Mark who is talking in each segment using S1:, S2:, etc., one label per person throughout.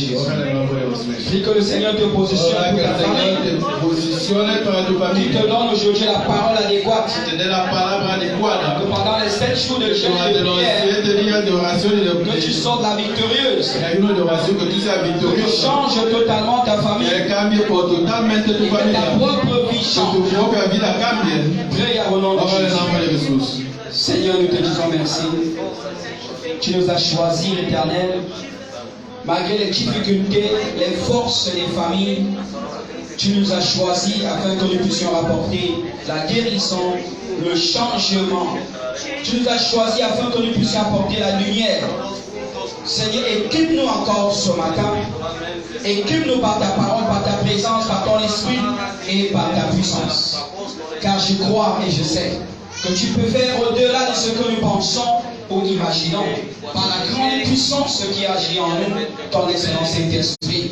S1: Jésus. Prie que le Seigneur te positionne pour ta famille. Qu'il te donne aujourd'hui la parole adéquate. Que pendant les 7 jours de jeûne et de prière, que tu sortes la victorieuse. Que tu changes totalement ta famille. Et que ta propre vie change. Prie au nom de Jésus. Seigneur, nous te disons merci. Tu nous as choisis, l'Éternel. Malgré les difficultés, les forces des familles, tu nous as choisis afin que nous puissions apporter la guérison, le changement. Tu nous as choisis afin que nous puissions apporter la lumière. Seigneur, équipe-nous encore ce matin. Équipe-nous par ta parole, par ta présence, par ton esprit et par ta puissance. Car je crois et je sais que tu peux faire au-delà de ce que nous pensons ou imaginons, par la grande puissance qui agit en nous, ton excellent Saint-Esprit.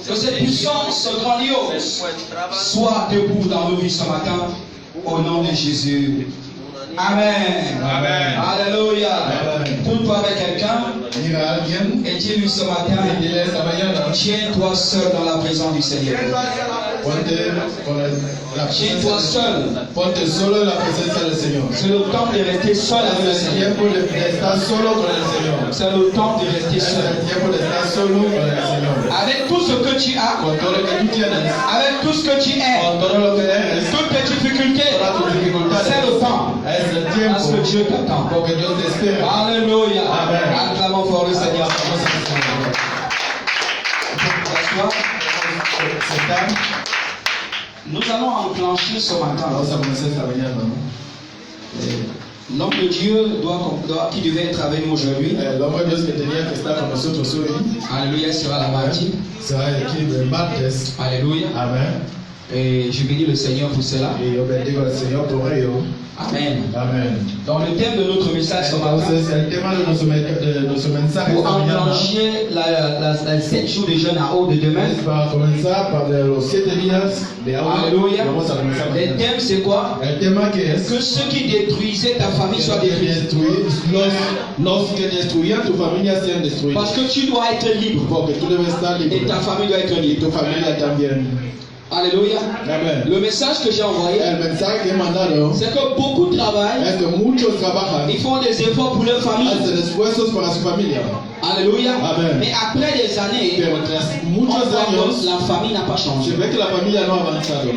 S1: Que cette puissance grandiose soit debout dans nos vies ce matin, au nom de Jésus. Amen. Amen. Alléluia. Tourne-toi avec quelqu'un et dis-lui ce matin, tiens-toi seul dans la présence du Seigneur. Tiens-toi seul.
S2: Ponte solo en la presencia del Señor.
S1: C'est le temps de rester seul avec le Seigneur.
S2: Tiempo de estar solo con el Señor.
S1: C'est le temps de rester seul.
S2: Tiempo de estar solo con el Señor.
S1: Avec tout ce que tu as,
S2: Con todo lo que tú tienes,
S1: avec tout ce que tu es,
S2: con todo lo que eres,
S1: toutes tes difficultés, c'est le temps.
S2: es el tiempo.
S1: Parce que Dieu t'attend.
S2: Porque Dios te espera.
S1: Alléluia.
S2: Amen.
S1: Acclamons fort le Seigneur. Nous allons enclencher ce matin.
S2: Vamos a comenzar esta mañana.
S1: L'homme de Dieu qui devait être avec nous aujourd'hui.
S2: L'homme de Dios que tenía que estar con nosotros hoy.
S1: Alléluia, sera la mardi.
S2: Será aquí el martes.
S1: Alléluia.
S2: Amen.
S1: Et je bénis le Seigneur pour cela.
S2: Y yo bendigo al Señor por ello.
S1: Amen.
S2: Amen.
S1: Dans le thème de notre message ce matin,
S2: Entonces, el tema de nuestro mensaje
S1: pour
S2: esta mañana
S1: enclencher les 7 jours de jeûne à haut de demain.
S2: es para comenzar par los 7 días de ahora.
S1: Alléluia.
S2: Vamos a comenzar
S1: Le
S2: mañana.
S1: thème c'est quoi?
S2: El tema que es
S1: Que ceux qui détruisaient ta famille soient détruits.
S2: los que destruían tu familia sean destruidos.
S1: Parce que tu dois être libre.
S2: Porque tú debes estar
S1: Et
S2: libre.
S1: ta famille doit être
S2: Y
S1: libre.
S2: tu familia también.
S1: Alléluia.
S2: Amen.
S1: Le message que j'ai envoyé,
S2: El mensaje que he mandado
S1: c'est que beaucoup travaillent,
S2: es que muchos trabajan,
S1: ils font des efforts pour leur famille.
S2: hacen esfuerzos para su familia.
S1: Alléluia.
S2: Amen.
S1: Mais après des années,
S2: Pero tras
S1: on
S2: muchos
S1: voit que
S2: años,
S1: la famille n'a pas
S2: se
S1: changé.
S2: ve que la familia no ha avanzado.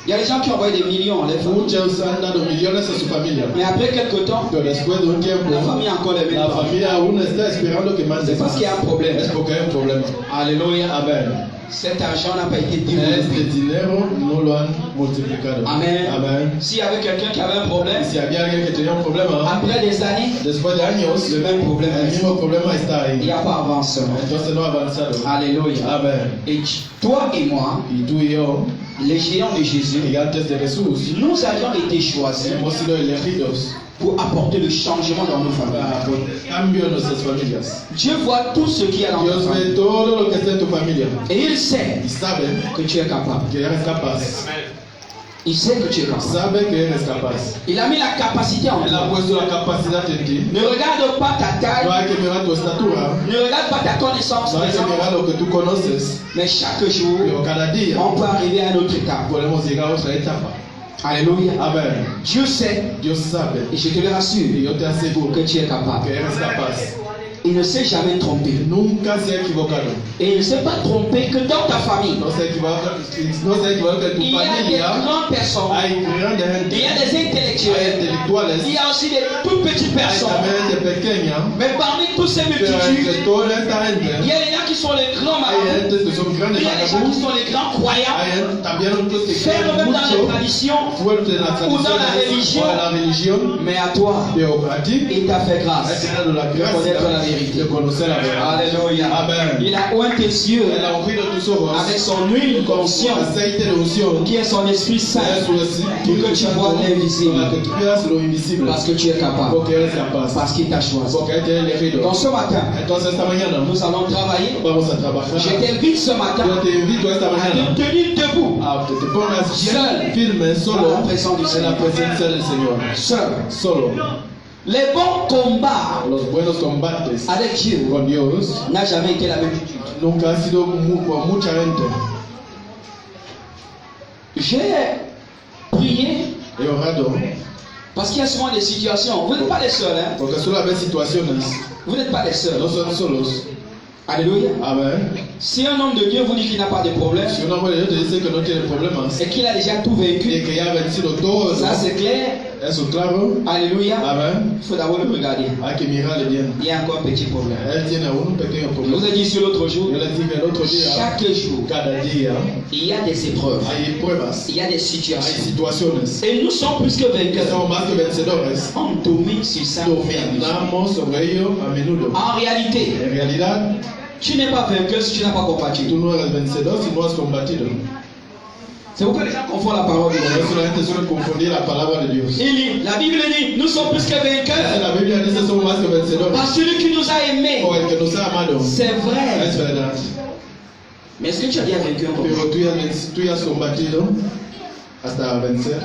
S1: Il y a des gens qui envoient des millions, les familles.
S2: Muchos han dado millones a su familia.
S1: Mais après quelques temps,
S2: Pero después de un tiempo,
S1: la famille a encore les mêmes
S2: la
S1: parents.
S2: familia aún está esperando que mande
S1: C'est parce
S2: más.
S1: qu'il y a un problème.
S2: Es porque hay un problema.
S1: Alléluia.
S2: Amen.
S1: Cet argent n'a pas été
S2: Este
S1: développé.
S2: dinero no lo han multiplicado.
S1: Amen.
S2: Amen.
S1: S'il y avait quelqu'un qui avait un problème,
S2: Si había alguien que tenía un problema,
S1: après des années,
S2: después de años,
S1: le même problème
S2: el
S1: reste.
S2: mismo problema está
S1: Il n'y
S2: ahí.
S1: a pas avancement.
S2: Entonces no ha avanzado.
S1: Alléluia.
S2: Amen.
S1: Et toi et moi,
S2: Y tú y yo,
S1: les géants de Jésus,
S2: gigantes de Jesús,
S1: nous avions été choisis
S2: hemos sido elegidos
S1: pour apporter le changement dans nos familles.
S2: para el cambio en nuestras familias.
S1: Dieu voit tout ce qui est dans
S2: Dios
S1: ta famille.
S2: ve todo lo que está en tu familia
S1: Et il sait
S2: y sabe
S1: que tu es capable.
S2: que eres capaz.
S1: Il sait que tu es capable.
S2: Sabe que eres capaz.
S1: Il a mis la capacité en
S2: Él ha
S1: toi.
S2: puesto la capacidad en ti.
S1: Ne regarde pas ta
S2: No
S1: taille,
S2: hay que mirar tu estatura,
S1: ne regarde pas ta connaissance
S2: no hay que
S1: présente,
S2: mirar lo que tú conoces,
S1: mais chaque jour,
S2: pero cada día
S1: on peut arriver à une autre étape.
S2: podemos llegar a otra etapa.
S1: Alléluia.
S2: Amen.
S1: Dieu sait,
S2: Dios sabe
S1: et je te le
S2: y
S1: rassure,
S2: yo te aseguro
S1: que tu es capable.
S2: que eres capaz.
S1: Il ne s'est jamais trompé.
S2: Nunca se ha equivocado.
S1: Et il ne s'est pas trompé que dans ta famille,
S2: No se equivoca en tu
S1: il y a des
S2: familia.
S1: grandes personnes,
S2: Hay grandes
S1: il y a
S2: gente,
S1: des
S2: hay
S1: intellectuels,
S2: intelectuales,
S1: il y a aussi des toutes petites
S2: hay
S1: personnes.
S2: también gente pequeña,
S1: Mais parmi toutes ces
S2: pero
S1: multitudes,
S2: entre toda esta
S1: il y
S2: gente,
S1: a les gens qui sont les grands
S2: hay
S1: marabouts,
S2: gente que son grandes
S1: il y a les gens qui
S2: vagabundos,
S1: sont les grands croyants,
S2: hay también otros que
S1: fermes
S2: creen
S1: même dans les
S2: mucho,
S1: traditions,
S2: fuertes en la
S1: ou dans la
S2: tradición
S1: religion.
S2: o en la religión,
S1: mais à toi,
S2: pero a ti
S1: il t'a fait
S2: has
S1: grâce
S2: tenido la
S1: de connaître la
S2: gracia
S1: vérité.
S2: de conocer la verdad.
S1: Alléluia.
S2: Amen.
S1: Il a oint tes yeux
S2: Él ha ungido tus ojos
S1: avec son huile
S2: con
S1: consciente,
S2: aceite de unción,
S1: qui est son Esprit Saint,
S2: es su Espíritu
S1: pour que tu
S2: Santo,
S1: vois l'invisible.
S2: para que tú veas lo invisible,
S1: Parce que tu es capable,
S2: porque eres capaz,
S1: parce qu'il t'a choisi.
S2: porque Él te ha elegido.
S1: Donc ce matin,
S2: Entonces esta mañana
S1: nous allons travailler.
S2: vamos a trabajar.
S1: Je t'invite ce matin
S2: Yo te invito esta
S1: à
S2: mañana
S1: te tenir debout,
S2: a que te pongas
S1: Seul.
S2: firme,
S1: dans
S2: solo
S1: la présence du
S2: en la
S1: Seigneur.
S2: presencia del Señor.
S1: Seul.
S2: Solo.
S1: Les bons combats
S2: Los buenos combates
S1: avec Dieu
S2: con Dios
S1: n'a jamais été la même.
S2: nunca ha sido por mucha gente.
S1: J'ai prié
S2: He orado
S1: parce qu'il y a souvent des situations. Vous n'êtes pas les seuls, hein?
S2: porque suele haber situaciones,
S1: Vous n'êtes pas les seuls.
S2: no son solos.
S1: Alléluia.
S2: Amen.
S1: Si un homme de Dieu vous dit qu'il n'a pas de problème
S2: Si un hombre de Dios te dice que no tiene problemas
S1: et qu'il a déjà tout vécu,
S2: y que ya ha vencido todo,
S1: ça c'est clair.
S2: eso claro.
S1: Alléluia.
S2: Amen.
S1: Il faut d'abord le regarder.
S2: Hay que mirarle bien.
S1: Il y a encore un petit problème.
S2: Él tiene un pequeño
S1: Je vous
S2: problema.
S1: ai dit sur l'autre jour,
S2: Yo les dije el otro día,
S1: chaque jour,
S2: cada día
S1: il y a des épreuves,
S2: hay pruebas,
S1: il y a des
S2: hay
S1: situations.
S2: situaciones.
S1: Et nous sommes plus que
S2: Que
S1: vainqueurs.
S2: somos más que vencedores.
S1: On domine sur ça.
S2: Dominamos sobre ello a menudo.
S1: En réalité,
S2: En realidad,
S1: tu n'es pas vainqueur si tu n'as pas combattu.
S2: tú no eres vencedor si no has combatido.
S1: C'est pourquoi les gens confondent la parole de
S2: Por
S1: Dieu.
S2: eso la gente suele confundir la palabra de Dios.
S1: Il dit, la Bible dit, nous sommes plus que vainqueurs
S2: La Biblia dice somos más que vencedores.
S1: par celui qui nous a aimés.
S2: O el que nos ha amado.
S1: C'est vrai.
S2: Es verdad.
S1: Mais est-ce que tu as déjà vaincu un combat?
S2: Pero tú ya has combatido hasta vencer.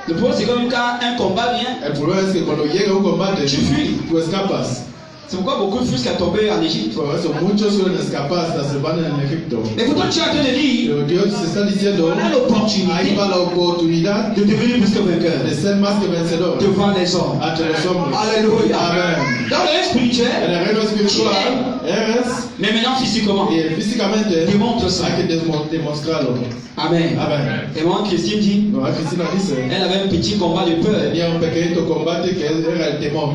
S1: Le problème, c'est comme quand un combat vient,
S2: El problema es que cuando llega un combate,
S1: tu fuis.
S2: tú escapas.
S1: C'est pourquoi beaucoup de fusques sont tombés en Égypte.
S2: Por eso muchos suelen escapar hasta se van en Egipto.
S1: Mais pourtant, tu es en train de dire,
S2: Pero Dios se está diciendo,
S1: on a l'opportunité
S2: ahí va la oportunidad
S1: de devenir plus que vainqueur
S2: de ser más que vencedor
S1: devant les hommes.
S2: ante los hombres.
S1: Alléluia.
S2: Amen.
S1: Dans le règne
S2: En
S1: spirituel,
S2: el reino espiritual eres
S1: mais maintenant physiquement.
S2: y físicamente
S1: Démontre ça.
S2: hay que demostrarlo.
S1: Amen.
S2: Amen.
S1: Et moi, Christine dit,
S2: No, Cristina dice,
S1: elle avait un petit combat de peur.
S2: tenía un pequeño combate que era el temor.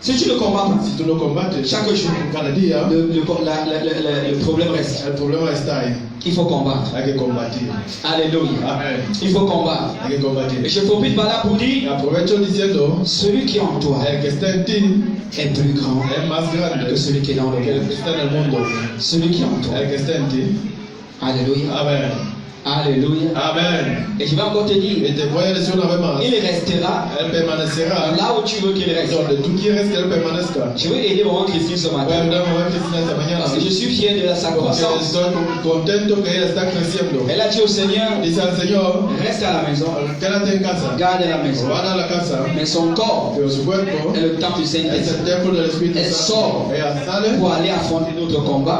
S1: Si tu ne combats pas,
S2: Si tú no combates,
S1: chaque jour,
S2: cada día,
S1: le problème reste.
S2: el problema está ahí.
S1: Il faut combattre.
S2: Hay que combatir.
S1: Alléluia.
S2: Amen.
S1: Il faut combattre.
S2: Hay que
S1: Et
S2: combatir.
S1: je profite par là pour
S2: Y
S1: dire,
S2: aprovecho diciendo,
S1: celui qui est en toi
S2: el que está en ti
S1: est plus grand
S2: es más grande
S1: que celui qui est dans le
S2: que el
S1: monde.
S2: que está en el mundo.
S1: Celui qui est en toi.
S2: El que está en ti.
S1: Alléluia.
S2: Amen.
S1: Alléluia.
S2: Amen.
S1: Et je vais encore te dire,
S2: Y te voy a decir una vez más,
S1: il restera
S2: él permanecerá
S1: là où tu veux qu'il reste.
S2: donde tú quieres que él permanezca.
S1: Je vais aider maman Christine ce
S2: Voy a
S1: matin
S2: ayudar a mamá Cristina esta mañana
S1: parce que je suis fier de sa
S2: porque
S1: croissance.
S2: estoy contento que ella está creciendo.
S1: Elle a dit au Seigneur,
S2: Dice al Señor,
S1: reste à la maison,
S2: quédate en casa,
S1: garde la maison.
S2: guarda la casa,
S1: Mais son corps
S2: pero su cuerpo
S1: est le temple du
S2: es el
S1: Saint-Esprit
S2: templo del Espíritu
S1: Elle
S2: Santo.
S1: sort
S2: Ella sale,
S1: pour aller affronter notre combat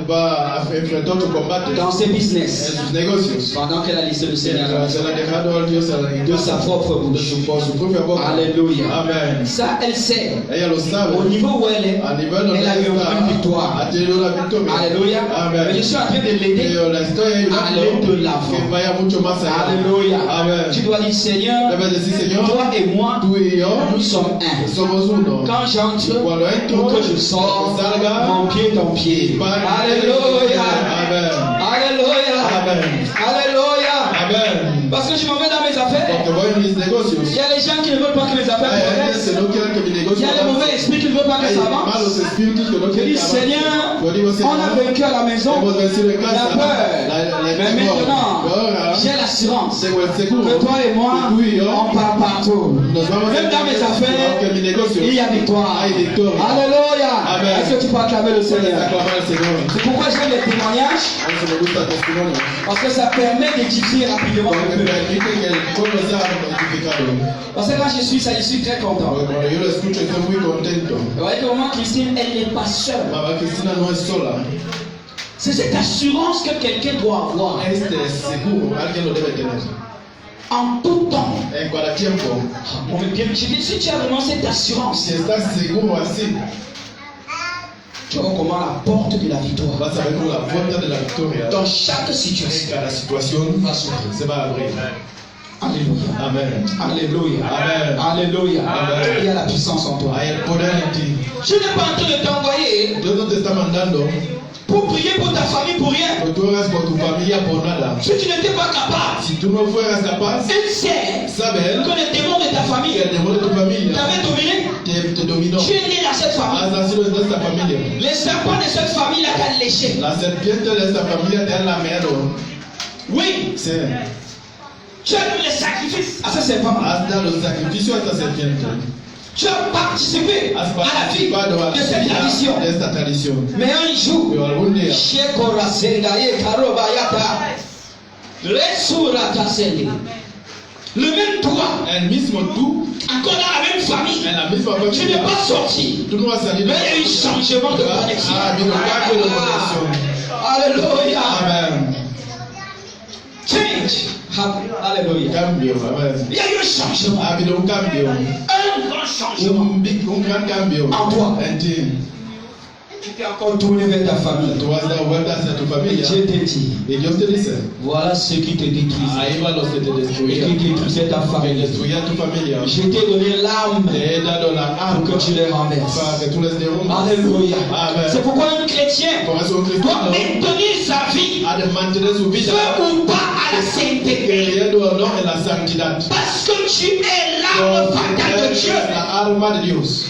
S2: va a enfrentar tu combate
S1: dans ses
S2: en
S1: business
S2: sus negocios.
S1: pendant qu'elle a laissé le Seigneur à la
S2: Mientras
S1: maison.
S2: él ha dejado al Dios en
S1: De sa propre bouche.
S2: por su propia boca.
S1: Alléluia.
S2: Amen.
S1: Ça, elle sait.
S2: Ella lo sabe.
S1: Au niveau où elle est,
S2: A nivel donde
S1: elle a eu
S2: está,
S1: une victoire.
S2: ha tenido la victoria.
S1: Alléluia.
S2: Amen.
S1: Mais je suis en train de l'aider.
S2: Pero la estoy ayudando
S1: Aller de l'avant.
S2: que vaya mucho más allá.
S1: Alléluia.
S2: Amen.
S1: Tu dois dire, Seigneur,
S2: Debes decir, Señor,
S1: toi et moi,
S2: tú y yo
S1: nous sommes un.
S2: somos uno.
S1: Quand j'entre,
S2: Cuando entro,
S1: ou que je sors,
S2: salga,
S1: mon pied est ton pied. Alléluia.
S2: Amen.
S1: Alléluia.
S2: Amen.
S1: Alléluia.
S2: Amen.
S1: Parce que je m'en vais dans mes affaires.
S2: Porque voy en mis
S1: Il
S2: negocios.
S1: y a les gens qui ne veulent pas que mes affaires
S2: Hay gente
S1: progressent.
S2: que no quiere que mi
S1: Il
S2: negocio
S1: y a les mauvais esprits qui ne veulent pas que
S2: Hay
S1: ça avance.
S2: malos espíritus que no
S1: Je
S2: quieren
S1: dis,
S2: que avance.
S1: Seigneur,
S2: Yo digo,
S1: on a
S2: Señor,
S1: vaincu à la maison
S2: hemos vencido en
S1: la
S2: casa
S1: peur.
S2: el
S1: Mais
S2: temor.
S1: maintenant,
S2: Ahora,
S1: j'ai l'assurance
S2: tengo el seguro
S1: que toi et moi,
S2: que tú y yo
S1: on part partout.
S2: nos vamos
S1: Même dans mes affaires,
S2: aunque mi negocio
S1: il y a victoire.
S2: hay victoria.
S1: Alléluia.
S2: Amen.
S1: Est-ce que tu peux acclamer le
S2: Puedes
S1: Seigneur?
S2: aclamar al Señor.
S1: C'est pourquoi j'aime les témoignages,
S2: A eso me gusta el testimonio.
S1: parce que ça permet d'édifier rapidement
S2: Porque
S1: le peuple.
S2: permite que el pueblo sea edificado.
S1: Parce que quand je suis ça, je suis très content.
S2: Porque cuando yo lo escucho estoy muy contento.
S1: Vous voyez que maman Christine, elle n'est pas seule.
S2: Mamá Cristina no es sola.
S1: C'est cette assurance que quelqu'un doit avoir
S2: Este seguro alguien lo debe tener.
S1: en tout temps.
S2: En cada tiempo.
S1: On veut bien, je dis, si tu as vraiment cette assurance,
S2: Si estás seguro así,
S1: tu vois comment la porte de la victoire
S2: vas a ver cómo la puerta de la victoria
S1: dans chaque
S2: en
S1: situation
S2: cada situación
S1: va s'ouvrir.
S2: se va a abrir.
S1: Alléluia.
S2: Amen.
S1: Alléluia.
S2: Amen.
S1: Alléluia.
S2: Amen.
S1: Il y a la puissance en toi.
S2: Hay el poder en ti.
S1: Je n'ai pas en train de t'envoyer
S2: Dios no te está mandando
S1: pour prier pour ta famille pour rien.
S2: que tú hagas por tu familia por nada.
S1: Si tu n'étais pas capable,
S2: Si tú no fueras capaz,
S1: elle sait
S2: saber
S1: que les démons de ta
S2: que
S1: famille
S2: el demonio de tu familia
S1: t'avaient dominé.
S2: te dominó.
S1: Tu es né dans cette famille.
S2: Has nacido en esta familia.
S1: Les serpents de cette famille là t'ont léché.
S2: La serpiente de esta familia te han lameado.
S1: Oui,
S2: Sí.
S1: tu as donné les sacrifices à ce serpent.
S2: Has dado sacrificio a esta serpiente.
S1: Tu as participé
S2: Has
S1: à la vie
S2: participado a
S1: de cette tradition.
S2: de esta tradición.
S1: Mais un jour,
S2: Pero algún día,
S1: Shekora Sengaye Karobayata Resura Taseli. le même toit,
S2: el mismo tú,
S1: encore dans la même famille.
S2: en la misma
S1: Tu n'es
S2: familia.
S1: pas sorti.
S2: Tú no has salido.
S1: Mais il y a eu changement de connexion.
S2: Ha habido cambio de conexión.
S1: Alléluia.
S2: Amen.
S1: Change. Alléluia.
S2: Cambio, amen.
S1: Il y a eu un changement.
S2: Ha habido un cambio.
S1: Un grand changement.
S2: Un gran cambio.
S1: En toi.
S2: En ti.
S1: Tu t'es encore tourné vers ta famille.
S2: Tú has dado vueltas a tu familia.
S1: Dieu te dit,
S2: Y Dios te dice,
S1: voilà ceux qui te détruisaient.
S2: ahí va los que te
S1: Et
S2: destruían.
S1: qui détruisaient ta
S2: Que
S1: famille.
S2: destruían tu familia.
S1: Je t'ai donné l'âme
S2: Te he dado la
S1: pour
S2: arma
S1: que tu les renverses.
S2: para que tú les derrumbes.
S1: Alléluia.
S2: Amen.
S1: C'est pourquoi un chrétien
S2: Por eso un
S1: doit
S2: cristiano
S1: maintenir sa vie,
S2: ha de mantener su vida
S1: veut ou pas, à la sainteté.
S2: queriendo o no en la santidad.
S1: Parce que tu es l'arme fatale de Dieu.
S2: Eres la arma de Dios.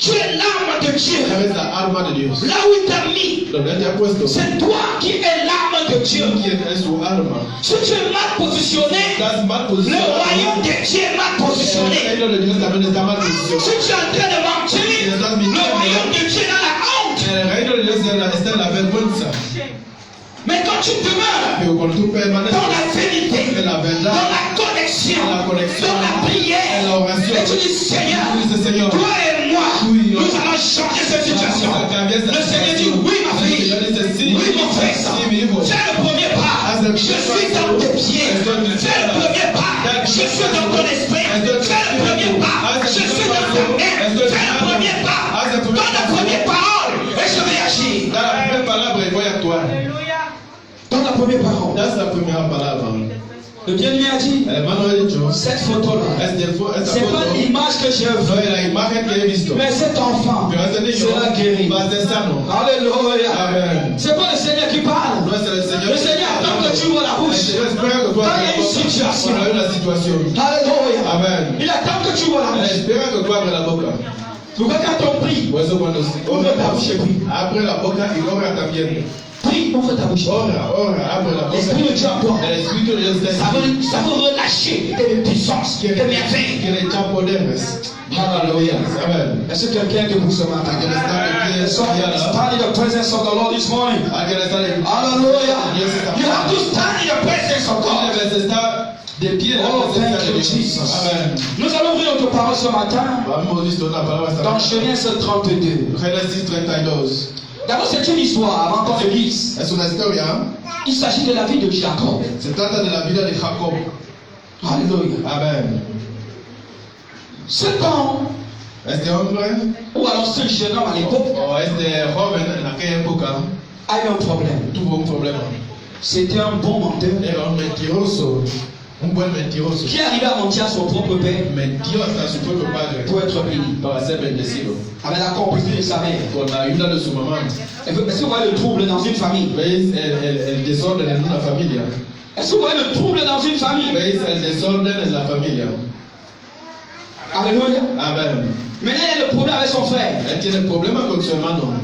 S1: Tu es l'arme de Dieu.
S2: Eres la arma de Dios.
S1: Là où il t'a mis,
S2: Donde Él te ha puesto,
S1: c'est toi qui es l'arme de Dieu.
S2: ¿quién es su arma?
S1: Si tu es mal positionné,
S2: Estás mal
S1: le
S2: posicionado.
S1: royaume de Dieu est mal
S2: El
S1: positionné.
S2: reino de Dios también está mal posicionado.
S1: Si tu es en train de mentir, le royaume de Dieu est dans la honte.
S2: El reino de Dios está en la vergüenza.
S1: Mais quand tu demeures
S2: Pero cuando tú permaneces
S1: dans la vérité,
S2: en la
S1: dans
S2: verdad,
S1: la connexion,
S2: en la conexión,
S1: dans la prière,
S2: en la oración,
S1: et tu dis Seigneur,
S2: tú dices, Señor,
S1: toi et moi,
S2: Oui,
S1: nous allons changer cette situation.
S2: vamos a cambiar esta
S1: Le Seigneur dit
S2: situación.
S1: oui ma
S2: El
S1: fille,
S2: Señor dice, sí,
S1: oui mon fils,
S2: sí, mi hijo.
S1: fais le premier pas.
S2: Haz el
S1: Je
S2: primer
S1: suis
S2: paso.
S1: dans tes pieds. Fais le premier pas. Je suis dans ton esprit. Fais le premier pas. Je suis dans ta main. Fais le premier pas. Donne la première parole et je vais agir.
S2: Da la primera palabra y voy a actuar.
S1: Donne la première parole.
S2: Das la primera palabra.
S1: Le bien-aimé a dit,
S2: El hermano ha dicho,
S1: cette photo-là,
S2: esta
S1: c'est pas
S2: foto
S1: l'image que j'ai
S2: no
S1: vue,
S2: es la imagen que he visto.
S1: mais cet enfant
S2: Pero este niño
S1: sera guéri.
S2: va a ser sano.
S1: Alléluia.
S2: Amen.
S1: C'est pas le Seigneur qui parle.
S2: No es el Señor.
S1: Le Seigneur attend que tu ouvres la
S2: El
S1: bouche.
S2: Señor espera que tú
S1: Quand
S2: abras
S1: il y a
S2: la
S1: une
S2: boca.
S1: situation.
S2: Cuando hay una situación.
S1: Alléluia.
S2: Amen.
S1: Il attend que tu ouvres la
S2: Él
S1: bouche.
S2: espera que tú abras la boca.
S1: Pourquoi quand on prie,
S2: Por eso cuando
S1: ouvre ta bouche et prie.
S2: abre la boca y ora también.
S1: Prie, ouvre ta bouche.
S2: Ora, abre la boca.
S1: L'Esprit de Dieu en toi.
S2: El Espíritu de Dios está
S1: Ça
S2: en ti.
S1: veut relâcher tes puissances, tes merveilles.
S2: Quiere echar poderes. Hallelujah. Amen.
S1: Est-ce que quelqu'un est debout ce matin?
S2: Alguien está de pie esta mañana.
S1: Stand in the presence of the Lord this morning.
S2: Alguien está de
S1: Hallelujah.
S2: Dios está
S1: You have to stand in the presence of God.
S2: Debes estar de pie en la
S1: Oh,
S2: presencia
S1: thank
S2: de
S1: you,
S2: Dios.
S1: Jesus.
S2: Amen.
S1: Nous allons ouvrir notre parole ce matin
S2: Hemos visto una palabra esta
S1: dans
S2: mañana.
S1: Genèse 32.
S2: Génesis 32.
S1: D'abord, c'est une histoire avant qu'on le lise.
S2: Es una historia.
S1: Il s'agit de la vie de Jacob.
S2: Se trata de la vida de Jacob.
S1: Alléluia.
S2: Amen.
S1: Cet homme,
S2: Este hombre,
S1: ou alors ce jeune homme à l'époque,
S2: o este joven en aquella época,
S1: a eu un problème.
S2: tuvo un problema.
S1: C'était un bon menteur
S2: Era un mentiroso, un buen mentiroso.
S1: qui arrivait à mentir à son propre père
S2: Mentió hasta su propio padre
S1: pour être béni.
S2: para ser bendecido.
S1: Avec la complicité de sa mère.
S2: Con la ayuda de su mamá.
S1: Est-ce que vous voyez le trouble dans une famille?
S2: ¿Veis el desorden en una familia?
S1: Est-ce que vous voyez le trouble dans une famille?
S2: ¿Veis el desorden en la familia?
S1: Alléluia.
S2: Amen.
S1: Maintenant, il y a le problème avec son frère.
S2: Él tiene problema con su hermano.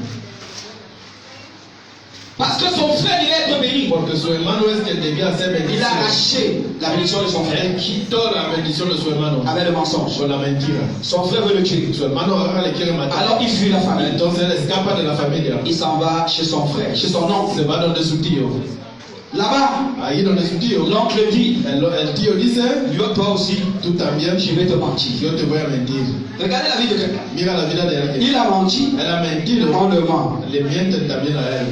S1: Parce que son frère devait être béni.
S2: Porque su hermano es quien debía ser
S1: Il a
S2: bendecido.
S1: arraché la bénédiction de son frère
S2: Él quitó la bendición de su hermano
S1: avec le mensonge.
S2: con la mentira.
S1: Son frère veut le tuer.
S2: Su hermano ahora le quiere matar.
S1: Alors il fuit la famille.
S2: Entonces él escapa de la familia.
S1: Il s'en va chez son frère, chez son oncle.
S2: Se va donde su tío.
S1: Là-bas,
S2: Ahí donde su tío.
S1: l'oncle dit,
S2: El tío dice,
S1: toi aussi,
S2: tú también,
S1: je vais te mentir.
S2: yo te voy a mentir.
S1: Regardez la vie de quelqu'un.
S2: Mira la vida de alguien.
S1: Il a menti,
S2: Él ha mentido.
S1: on le ment.
S2: Le mienten también a él.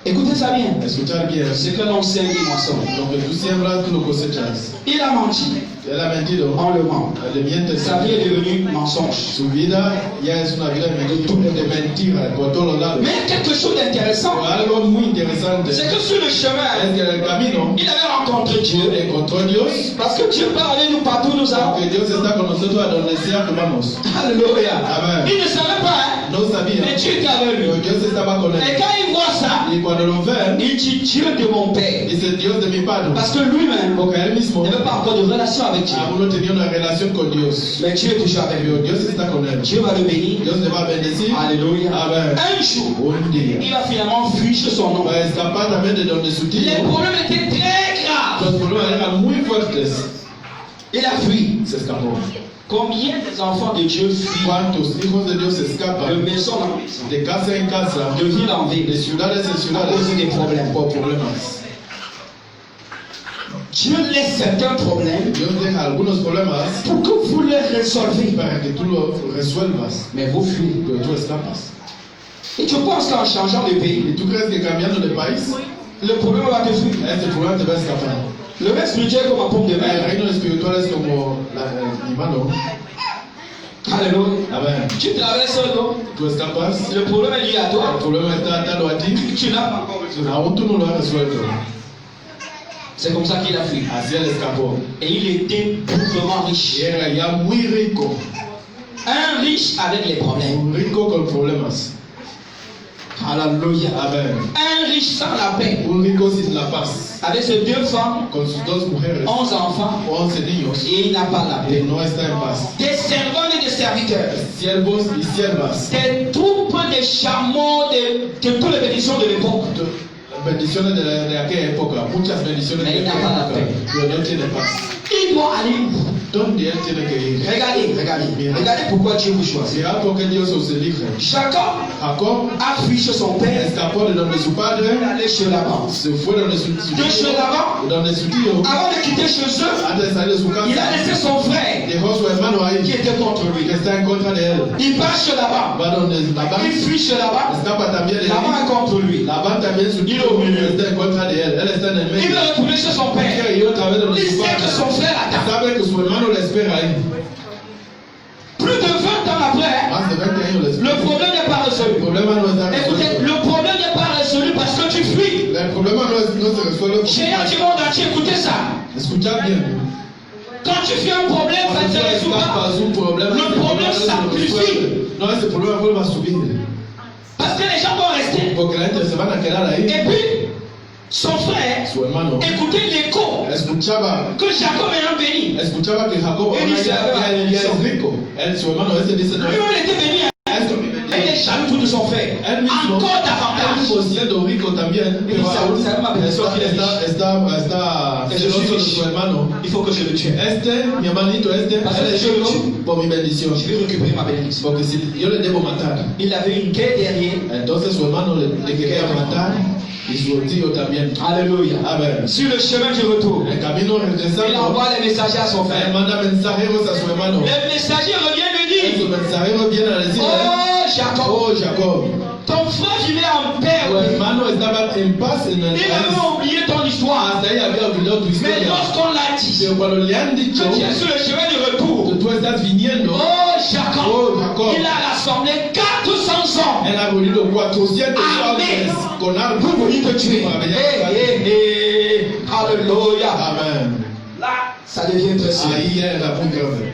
S1: Écoutez ça bien.
S2: Escuchar bien.
S1: Ce que l'on sème, il moissonne.
S2: Lo que tú siembras, tú lo cosechas.
S1: Il a menti,
S2: Él ha mentido.
S1: on le ment.
S2: Le mienten
S1: Sa vie est
S2: también.
S1: devenue mensonge.
S2: Su vida ya es una vida de mentira por todos lados.
S1: Mais il y a quelque chose d'intéressant.
S2: Pero algo muy interesante
S1: C'est que sur le chemin,
S2: es que en el camino
S1: il avait rencontré Dieu.
S2: encontró Dios.
S1: Parce que Dieu parle avec nous partout où nous allons.
S2: Porque Dios está con nosotros a donde sea que vamos.
S1: Alléluia.
S2: Amen.
S1: Il ne savait pas, hein,
S2: No sabía,
S1: mais Dieu était avec
S2: pero
S1: lui.
S2: Dios estaba con
S1: Et
S2: él.
S1: quand il voit ça,
S2: Y cuando lo ven,
S1: il dit Dieu de mon père.
S2: dice Dios de mi padre.
S1: Parce que lui-même
S2: Porque él mismo
S1: n'avait pas encore de relation avec Dieu.
S2: aún no tenía una relación con Dios.
S1: Mais Dieu est toujours avec lui.
S2: Pero Dios está con él.
S1: Dieu va le bénir.
S2: Dios le va a bendecir.
S1: Alléluia.
S2: Amen.
S1: Un jour,
S2: Un día
S1: il va finalement fuir chez son oncle.
S2: va a escapar también de donde su tío.
S1: Les problèmes étaient très graves.
S2: Los problemas eran muy fuertes.
S1: Il a fui.
S2: Se escapó.
S1: Combien des enfants de Dieu fuient
S2: ¿Cuántos hijos de Dios
S1: de
S2: escapan
S1: maison en maison,
S2: de casa en casa,
S1: de ville en
S2: de
S1: ville,
S2: ciudades en
S1: à
S2: ciudades
S1: cause des problèmes?
S2: por problemas?
S1: Dieu laisse certains problèmes
S2: Dios deja algunos problemas
S1: pour que vous les résolvez.
S2: para que tú lo resuelvas,
S1: Mais vous fuyez.
S2: pero tú escapas.
S1: Et tu penses qu'en changeant de pays,
S2: ¿Y tú crees que cambiando de país,
S1: le problème va te fuir?
S2: este problema te va a escapar?
S1: Le règne spirituel comme un pomme de
S2: El
S1: mer.
S2: reino espiritual es como mi mano.
S1: Alléluia.
S2: Amen.
S1: Tu traverses non?
S2: Tú escapas,
S1: Le problème est lié à
S2: el
S1: toi.
S2: problema está atado a ti,
S1: Tu n'as pas encore résolu.
S2: aún tú no lo has resuelto.
S1: C'est comme ça qu'il a fui.
S2: Así él escapó.
S1: Et il était bougrement
S2: Y
S1: riche.
S2: era ya muy rico,
S1: Un riche avec les problèmes.
S2: un rico con problemas.
S1: Alléluia.
S2: Amen.
S1: Un riche sans la paix.
S2: Un rico sin la paz,
S1: Avec ses 2 femmes,
S2: con sus 2 mujeres,
S1: 11 enfants,
S2: 11 niños,
S1: et il n'a pas la
S2: y
S1: paix.
S2: no está en paz.
S1: Des servants et des serviteurs.
S2: Siervos y siervas,
S1: Des troupes de chameaux de toutes les bénédictions de l'époque.
S2: bendiciones de aquella época, muchas bendiciones de
S1: Ahí
S2: aquella
S1: está la
S2: época,
S1: fe.
S2: pero no tiene paz.
S1: Il doit aller où?
S2: ¿Dónde él tiene que ir?
S1: Regardez, regardez. Regardez pourquoi Dieu vous choisit.
S2: Será porque Dios os elige.
S1: Jacob
S2: Jacob
S1: a fui chez son père.
S2: escapó de donde su
S1: Il
S2: padre,
S1: est allé chez Laban.
S2: se fue donde su
S1: De chez Laban,
S2: donde su tío,
S1: avant de quitter chez eux,
S2: antes de salir de su
S1: il a
S2: casa,
S1: laissé son frère
S2: dejó a su hermano
S1: qui
S2: ahí,
S1: était contre lui.
S2: que está en contra de él.
S1: Il part chez Laban.
S2: Va donde Labán,
S1: Il fuit chez Laban.
S2: escapa también de
S1: Laban
S2: él.
S1: est contre lui.
S2: Labán también su tío está en contra de él. Él está en el
S1: Il
S2: medio.
S1: veut retourner chez son père.
S2: Quiere ir otra vez donde
S1: Il
S2: su
S1: sait que son
S2: padre.
S1: frère attend.
S2: Sabe que su hermano le espera ahí.
S1: Plus de 20 ans après,
S2: Más de 20 años le
S1: le
S2: espera.
S1: problème n'est pas
S2: El
S1: résolu.
S2: problema no está
S1: Écoutez,
S2: resuelto.
S1: le problème n'est pas résolu parce que tu fuis.
S2: El problema no se resuelve.
S1: Géant du monde entier, écoutez ça.
S2: Escuchad bien.
S1: Quand tu fuis un problème, ça ne se résout pas.
S2: un problema,
S1: Le problema s'amplifie.
S2: No, ese problema vuelve a subir.
S1: Parce que les gens vont rester.
S2: Porque la gente se van a quedar ahí.
S1: Et puis, son frère,
S2: Su hermano
S1: écoutez l'écho
S2: escuchaba
S1: que Jacob est un béni.
S2: que Jacob
S1: Él dice,
S2: ya es rico. Su hermano ese dice, no,
S1: Lui, on était béni.
S2: esto
S1: Il est jaloux de son frère.
S2: él mismo,
S1: Encore
S2: él
S1: davantage.
S2: mismo siendo rico también, pero
S1: Dice,
S2: aún
S1: ¿sabe más bendición que él
S2: está
S1: Que je suis
S2: celoso de
S1: riche.
S2: su hermano.
S1: Il faut que je le tue.
S2: Mi hermanito,
S1: Parce
S2: él
S1: que
S2: es
S1: je le
S2: rico
S1: tue.
S2: por mi bendición.
S1: Je vais récupérer ma bénédiction.
S2: Porque si yo le debo matar,
S1: Il avait une quai derrière.
S2: entonces su hermano le quería matar y su tío también.
S1: Alléluia.
S2: Amen.
S1: Sur le chemin du retour,
S2: El camino
S1: il
S2: regresando,
S1: envoie les messagers à son
S2: él
S1: frère.
S2: manda mensajeros a su hermano.
S1: Les messagers reviennent lui
S2: Su
S1: dire,
S2: mensajero viene a decirle,
S1: oh Jacob,
S2: oh Jacob,
S1: ton frère vivait en paix.
S2: tu hermano estaba en paz en el
S1: Il
S2: país.
S1: avait oublié ton histoire.
S2: Hasta ahí había olvidado tu
S1: Mais
S2: historia.
S1: lorsqu'on l'a dit,
S2: Pero cuando le han dicho
S1: que tu es sur le chemin du
S2: que
S1: retour,
S2: tú estás viniendo,
S1: oh Jacob,
S2: oh Jacob,
S1: il a rassemblé 400 hommes
S2: él ha reunido 400
S1: Amén.
S2: hombres con armas
S1: pour venir te tuer.
S2: para venir a matar.
S1: Alléluia.
S2: Amen.
S1: Là, ça devient très sérieux.
S2: Ahí era muy grave.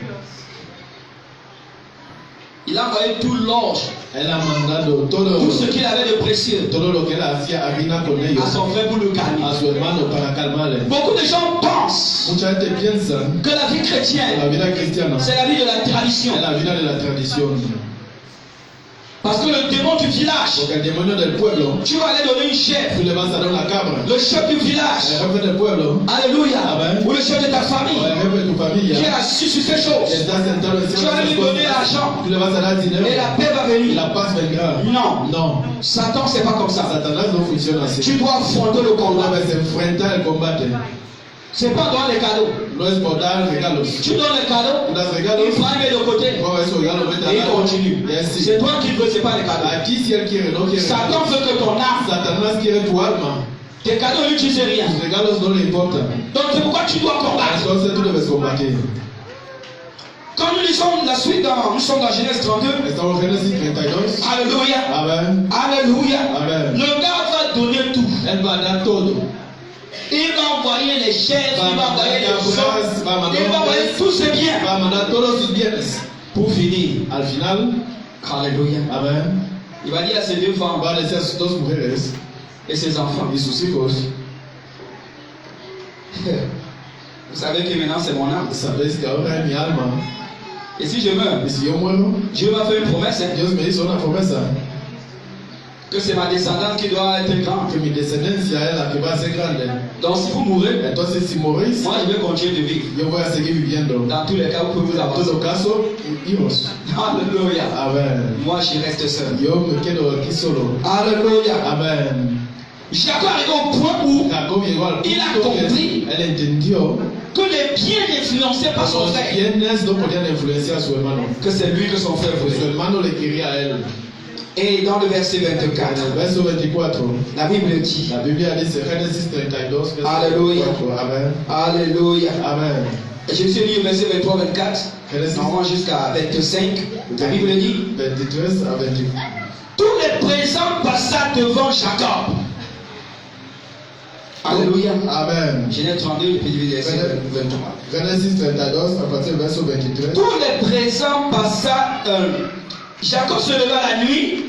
S1: Il a envoyé tout l'orge,
S2: Él ha mandado
S1: tout ce qu'il avait de précieux
S2: todo lo que él hacía harina con ellos
S1: à son frère pour le calmer.
S2: a su hermano para calmarle.
S1: Beaucoup de gens pensent
S2: Mucha gente piensa
S1: que la vie
S2: que
S1: chrétienne,
S2: la vida cristiana
S1: c'est la vie de la tradition.
S2: es la vida de la tradición.
S1: Parce que le démon du village,
S2: Porque el demonio del pueblo,
S1: tu vas aller donner une chef.
S2: tú le vas a dar una cabra.
S1: Le chef du
S2: El
S1: village,
S2: jefe del pueblo,
S1: alléluia,
S2: Amen.
S1: ou le chef de ta
S2: o
S1: famille,
S2: el jefe de tu
S1: qui
S2: familia,
S1: est assis sur ces
S2: que
S1: choses.
S2: está sentado en
S1: Tu vas lui donner l'argent
S2: tú le vas a dar dinero
S1: et la paix va
S2: y
S1: venir.
S2: la paz vendrá.
S1: Non,
S2: No,
S1: Satan, c'est pas comme ça.
S2: Satanás no funciona así.
S1: Tu dois affronter le
S2: Tú
S1: combat.
S2: debes enfrentar el combate.
S1: C'est pas dans les cadeaux.
S2: No es por dar regalos.
S1: Tu donnes les cadeaux,
S2: Tú das regalos,
S1: il faut aller de côté.
S2: oh, esos regalos vete a
S1: Et il
S2: dar.
S1: continue.
S2: Y así.
S1: C'est toi qui veux, c'est pas les cadeaux.
S2: Aquí si él quiere, no quiere.
S1: Satan veut que ton âme,
S2: Satanás quiere tu alma.
S1: tes cadeaux, lui, tu sais rien.
S2: Tus regalos no le importan.
S1: Donc c'est pourquoi tu dois combattre.
S2: Entonces tú debes combatir.
S1: Quand nous lisons la suite, nous sommes dans Genèse 32.
S2: Estamos en Génesis 32.
S1: Alléluia.
S2: Amen.
S1: Alléluia.
S2: Amen.
S1: Le gars va donner tout.
S2: Él va a dar todo.
S1: Il va envoyer les chefs, il va envoyer les hommes,
S2: va a mandar
S1: il va envoyer tous ses biens.
S2: va a mandar todos sus bienes.
S1: Pour finir,
S2: Al final,
S1: alléluia,
S2: Amen,
S1: il va dire à ses deux femmes
S2: va a decir a sus 2 mujeres
S1: et ses enfants,
S2: y sus hijos,
S1: vous savez que maintenant c'est mon âme.
S2: sabéis que ahora es mi alma.
S1: Et si je meurs,
S2: Y si yo muero,
S1: Dieu m'a fait une promesse, hein,
S2: Dios me hizo una promesa
S1: que c'est ma descendance qui doit être grande.
S2: que mi descendencia es la que va a ser grande.
S1: Donc si vous mourrez,
S2: Entonces, si morís,
S1: moi je vais continuer de vivre.
S2: yo voy a seguir viviendo.
S1: Dans tous les cas, vous pouvez vous
S2: En
S1: avancer.
S2: todo caso, hijos.
S1: Alléluia.
S2: Amen.
S1: Moi, je reste seul.
S2: Yo me quedo aquí solo.
S1: Alléluia.
S2: Amen.
S1: Jacob arrive au point où
S2: Jacob llegó al
S1: il a
S2: punto
S1: compris
S2: que él entendió
S1: que les biens influencés par son
S2: los
S1: frère,
S2: bienes no podían influenciar a su hermano.
S1: que c'est lui que son frère
S2: Su
S1: voulait.
S2: hermano le quería a él.
S1: Et dans le verset
S2: En
S1: 24,
S2: el verso 24,
S1: la Bible dit,
S2: la Biblia dice, Génesis 32, verso
S1: Alléluia.
S2: 24. Amen.
S1: Alléluia.
S2: Amen.
S1: Et je suis lu au verset 23-24,
S2: Génesis
S1: normalement jusqu'à 25, la Bible dit,
S2: 23 à 28.
S1: tous les présents passa devant Jacob. Alléluia.
S2: Amen.
S1: Genèse 32, puis le verset 23.
S2: Génesis 32, à partir du verset 23.
S1: Tous les présents passa. Jacob se leva la nuit,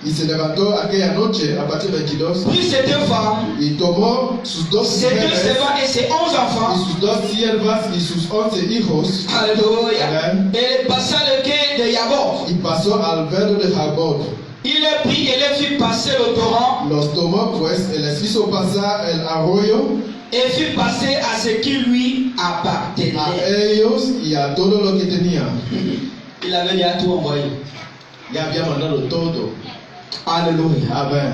S2: Y se levantó aquella noche, a partir de 22,
S1: prit ses deux femmes,
S2: y tomó sus dos
S1: ses deux
S2: mujeres
S1: servants et ses 11
S2: y
S1: enfants.
S2: sus dos siervas y sus 11 hijos,
S1: Alléluia.
S2: Amen.
S1: Et passa le quai de Yabor.
S2: y pasó al verde de Jabot.
S1: Il les prit et les fit passer le torrent
S2: Los tomó pues y les hizo pasar el arroyo
S1: et fit passer à ce qui lui
S2: a
S1: appartenait.
S2: ellos y a todo lo que tenía.
S1: Il avait déjà tout envoyé.
S2: Ya había mandado todo.
S1: Alléluia.
S2: Amen.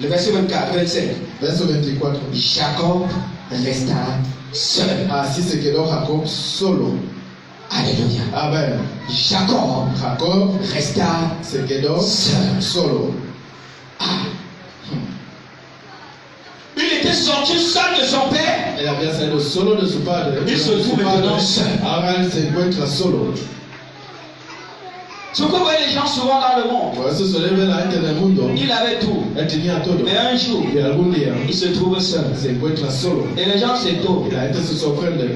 S1: Le verset 24, 25.
S2: Verso 24.
S1: Jacob resta seul.
S2: Así se quedó Jacob solo.
S1: Alléluia.
S2: Amen.
S1: Jacob resta
S2: se quedó
S1: seul.
S2: solo.
S1: Il était sorti seul de son père.
S2: Él había salido solo de su padre.
S1: Il se trouve maintenant seul.
S2: Ahora él se encuentra solo.
S1: Ce que vous voyez les gens souvent dans le monde.
S2: Por eso se le ve la gente en el mundo.
S1: Il avait tout.
S2: Él tenía todo.
S1: Mais un jour,
S2: Y algún día
S1: il se trouve seul.
S2: se encuentra solo.
S1: Et les gens s'étonnent.
S2: Y la gente se sorprende.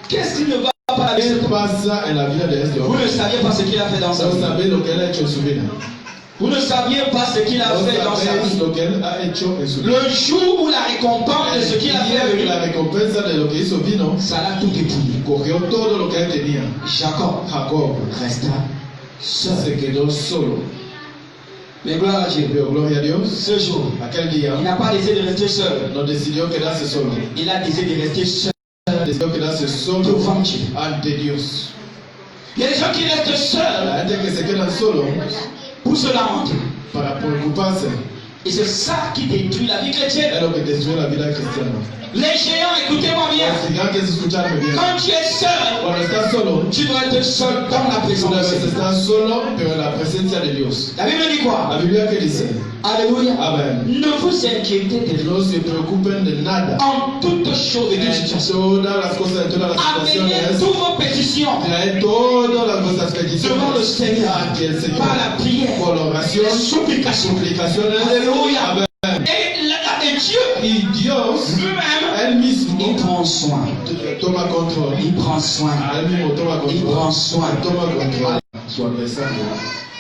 S1: Qu'est-ce qui ne va pas avec
S2: ¿Qué
S1: cet homme?
S2: pasa en la vida de este
S1: Vous
S2: hombre?
S1: ne saviez pas ce qu'il a fait dans sa
S2: No
S1: vie.
S2: sabéis lo que él ha hecho en su vida.
S1: Vous ne saviez pas ce qu'il a
S2: No
S1: fait dans sa
S2: sabéis
S1: vie.
S2: lo que él ha hecho en su vida.
S1: Le jour où la récompense de ce qu'il a
S2: El día
S1: fait
S2: que
S1: venu,
S2: la recompensa de lo que hizo vino,
S1: ça l'a tout dépouillé.
S2: cogió todo lo que él tenía.
S1: Jacob
S2: Jacob
S1: resta seul.
S2: se quedó solo.
S1: Mais gloire à Dieu.
S2: Pero gloria a Dios.
S1: Ce jour,
S2: Aquel día
S1: il n'a pas décidé de rester seul.
S2: no decidió quedarse solo.
S1: Il a décidé de rester seul
S2: Decidió quedarse solo
S1: devant Dieu.
S2: ante Dios.
S1: Il y a des gens qui restent seuls
S2: La gente que se quedan solo
S1: pour se lamenter.
S2: para preocuparse
S1: Et c'est ça qui détruit la vie chrétienne.
S2: es lo que destruye la vida cristiana.
S1: Les géants, écoutez-moi bien.
S2: Los gigantes, escucharme bien.
S1: Quand tu es seul,
S2: Cuando estás solo,
S1: tu dois être seul dans la
S2: tú
S1: présence de
S2: debes
S1: Dieu.
S2: estar solo, pero en la presencia de Dios.
S1: La Bible dit quoi?
S2: La Biblia que dice,
S1: Alléluia.
S2: Amen.
S1: Ne vous inquiétez de rien.
S2: No se preocupen de nada.
S1: En toutes choses et toutes
S2: En
S1: situations.
S2: todas las cosas, en todas las
S1: Amenez
S2: situaciones,
S1: toutes vos pétitions
S2: trae todas las vuestras
S1: devant le
S2: peticiones
S1: Seigneur
S2: ante el Señor.
S1: par la prière,
S2: Por la oración,
S1: les supplications.
S2: suplicaciones.
S1: Alléluia.
S2: Amen.
S1: Et Dieu
S2: Y Dios,
S1: lui-même,
S2: Él mismo,
S1: il prend soin.
S2: toma control.
S1: Il prend soin.
S2: Él mismo toma
S1: Il
S2: control.
S1: prend soin.
S2: Toma control. Su adversario.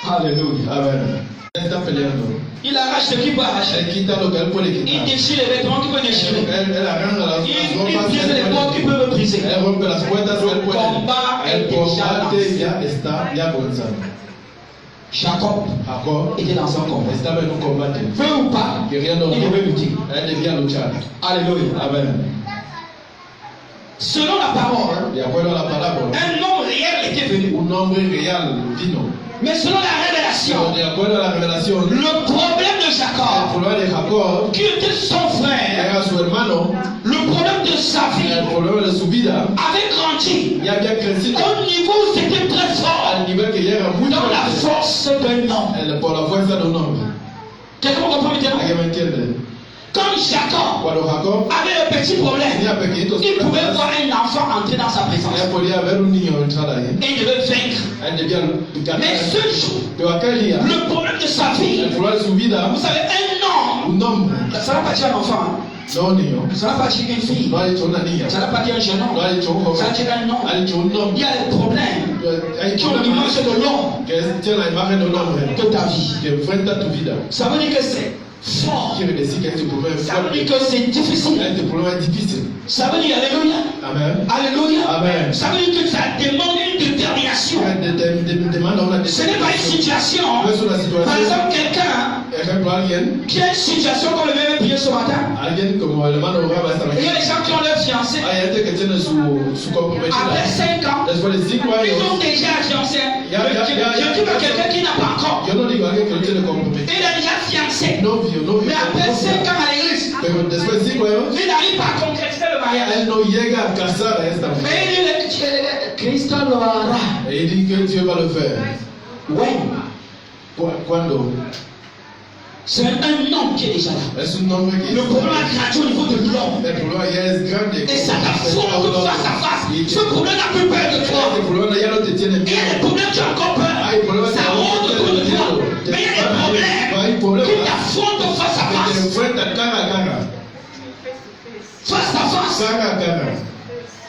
S1: Alléluia.
S2: Amen. Él está peleando.
S1: Il arrache ce qu'il peut arracher.
S2: Él quita lo que él puede
S1: Il
S2: quitar.
S1: déchire les vêtements qu'il peut déchirer.
S2: Él arranca las
S1: Il
S2: ropas que
S1: brise les
S2: él
S1: portes qu'il
S2: puede.
S1: peut briser.
S2: Él rompe las puertas que él
S1: Le
S2: puede.
S1: combat
S2: El
S1: est déjà
S2: combate
S1: lancé.
S2: ya está ya comenzando.
S1: Jacob
S2: Jacob
S1: était dans un combat.
S2: estaba en un combate.
S1: Veut ou pas,
S2: Queriendo
S1: il devait lutter.
S2: él debía luchar.
S1: Alléluia.
S2: Amen.
S1: Selon la parole,
S2: De acuerdo a la parábola,
S1: un homme réel était venu.
S2: un hombre real vino.
S1: Mais selon la
S2: Pero
S1: révélation,
S2: de acuerdo a la revelación,
S1: le problème de
S2: el
S1: Jacob,
S2: problema de Jacob
S1: qui était son frère,
S2: era su hermano,
S1: le problème de sa vie,
S2: el problema de su vida,
S1: avait grandi
S2: ya había crecido
S1: au niveau où c'était très fort
S2: al nivel que ya era muy
S1: dans la
S2: fuerte
S1: force d'un homme.
S2: por la fuerza de un hombre.
S1: Quelqu'un comprend maintenant?
S2: ¿Alguien me entiende?
S1: Quand Jacob
S2: Cuando Jacob
S1: avait un petit problème,
S2: tenía pequeñitos
S1: il pouvait
S2: problemas,
S1: voir un enfant entrer dans sa présence
S2: él podía ver un niño entrar ahí.
S1: et il devait vaincre.
S2: Él debía ganar.
S1: Mais ce jour,
S2: Pero aquel día,
S1: le problème de sa vie,
S2: el problema de su vida,
S1: vous savez, un homme,
S2: un hombre,
S1: ça n'a pas dit un enfant,
S2: no un niño,
S1: ça n'a pas dit une fille,
S2: no ha dicho una niña,
S1: ça n'a pas dit un jeune
S2: no
S1: homme,
S2: ha dicho un
S1: ça
S2: joven,
S1: a dit un homme.
S2: ha dicho un
S1: Il
S2: hombre.
S1: y a des problèmes
S2: Hay
S1: qui ont l'image de l'homme
S2: que tiene la imagen de un hombre
S1: de ta vie.
S2: que enfrenta tu vida.
S1: Ça veut dire que c'est fort.
S2: Quiere decir que este problema es
S1: Ça veut dire
S2: fuerte,
S1: que c'est difficile.
S2: este problema es difícil.
S1: Ça veut dire, alléluia,
S2: Amen.
S1: alléluia.
S2: Amen.
S1: Ça veut dire que ça demande une détermination.
S2: Demanda una
S1: Ce n'est pas une situation.
S2: No es una
S1: Par
S2: situación.
S1: exemple, quelqu'un
S2: Ejemplo, alguien
S1: qui a une situation comme le même prié ce matin.
S2: como el hermano Raba esta
S1: Et il y a
S2: mañana.
S1: des gens qui ont leur fiancés.
S2: Ah, il y a des chrétiens sous compromission.
S1: Après 5 ans,
S2: Después de 5
S1: ils
S2: años,
S1: ont déjà fiancé. Je dis à quelqu'un qui n'a pas encore.
S2: yo no digo a alguien que no tiene compromiso.
S1: Il est déjà fiancé.
S2: Novio.
S1: Mais après 5 ans à l'église,
S2: Pero después de 5 años,
S1: il n'arrive pas à concrétiser le mariage.
S2: él no llega a casar a esta mujer.
S1: Mais il dit, Christ lo hará.
S2: Et il dit que Dieu va le faire.
S1: When?
S2: Cuando?
S1: C'est un homme qui est déjà là.
S2: Es un hombre que
S1: Le problème est gratuit au niveau de l'homme.
S2: el problema ya es grande.
S1: Et ça t'affronte face à face. Ce problème n'a plus peur de toi.
S2: El problema ya no te tiene
S1: Il y a des
S2: miedo.
S1: problèmes, tu as encore peur. Ça rôde autour de toi. Mais il y a des problèmes qui t'affrontent face à
S2: Que te
S1: face.
S2: enfrenta cara a cara.
S1: Face à face.
S2: Cara a cara.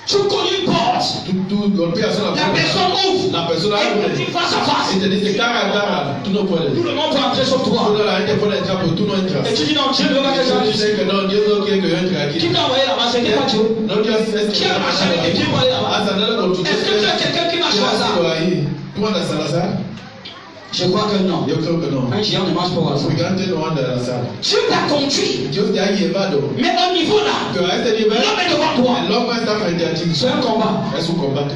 S1: Tu connais une porte.
S2: Tú golpeas una
S1: La
S2: puerta.
S1: personne ouvre.
S2: La persona
S1: Et
S2: abre.
S1: te dit face à face.
S2: Y te dice cara a cara. Tú no puedes.
S1: Tout le monde peut entrer sur toi.
S2: Toda la gente puede entrar, pero tú no entras.
S1: Et tu dis non, Dieu ne veut pas que
S2: Tú
S1: j'entre
S2: dices
S1: ici.
S2: que no, Dios no quiere que yo entre
S1: Qui
S2: aquí.
S1: t'a envoyé là-bas? C'était pas Dieu.
S2: No, Dios es
S1: Qui a marché avec tes pieds pour aller là-bas?
S2: Has andado con tus
S1: Est-ce que tu as quelqu'un qui marche au hasard?
S2: ahí. ¿Tú andas al azar?
S1: Je crois que non.
S2: Yo creo que no.
S1: Un géant ne marche pas au hasard.
S2: Un gigante no anda al azar.
S1: Dieu t'a conduit.
S2: Dios te ha llevado.
S1: Mais au niveau là,
S2: Pero a este nivel,
S1: l'homme est devant toi.
S2: el hombre está frente a ti.
S1: C'est un combat.
S2: Es un combate.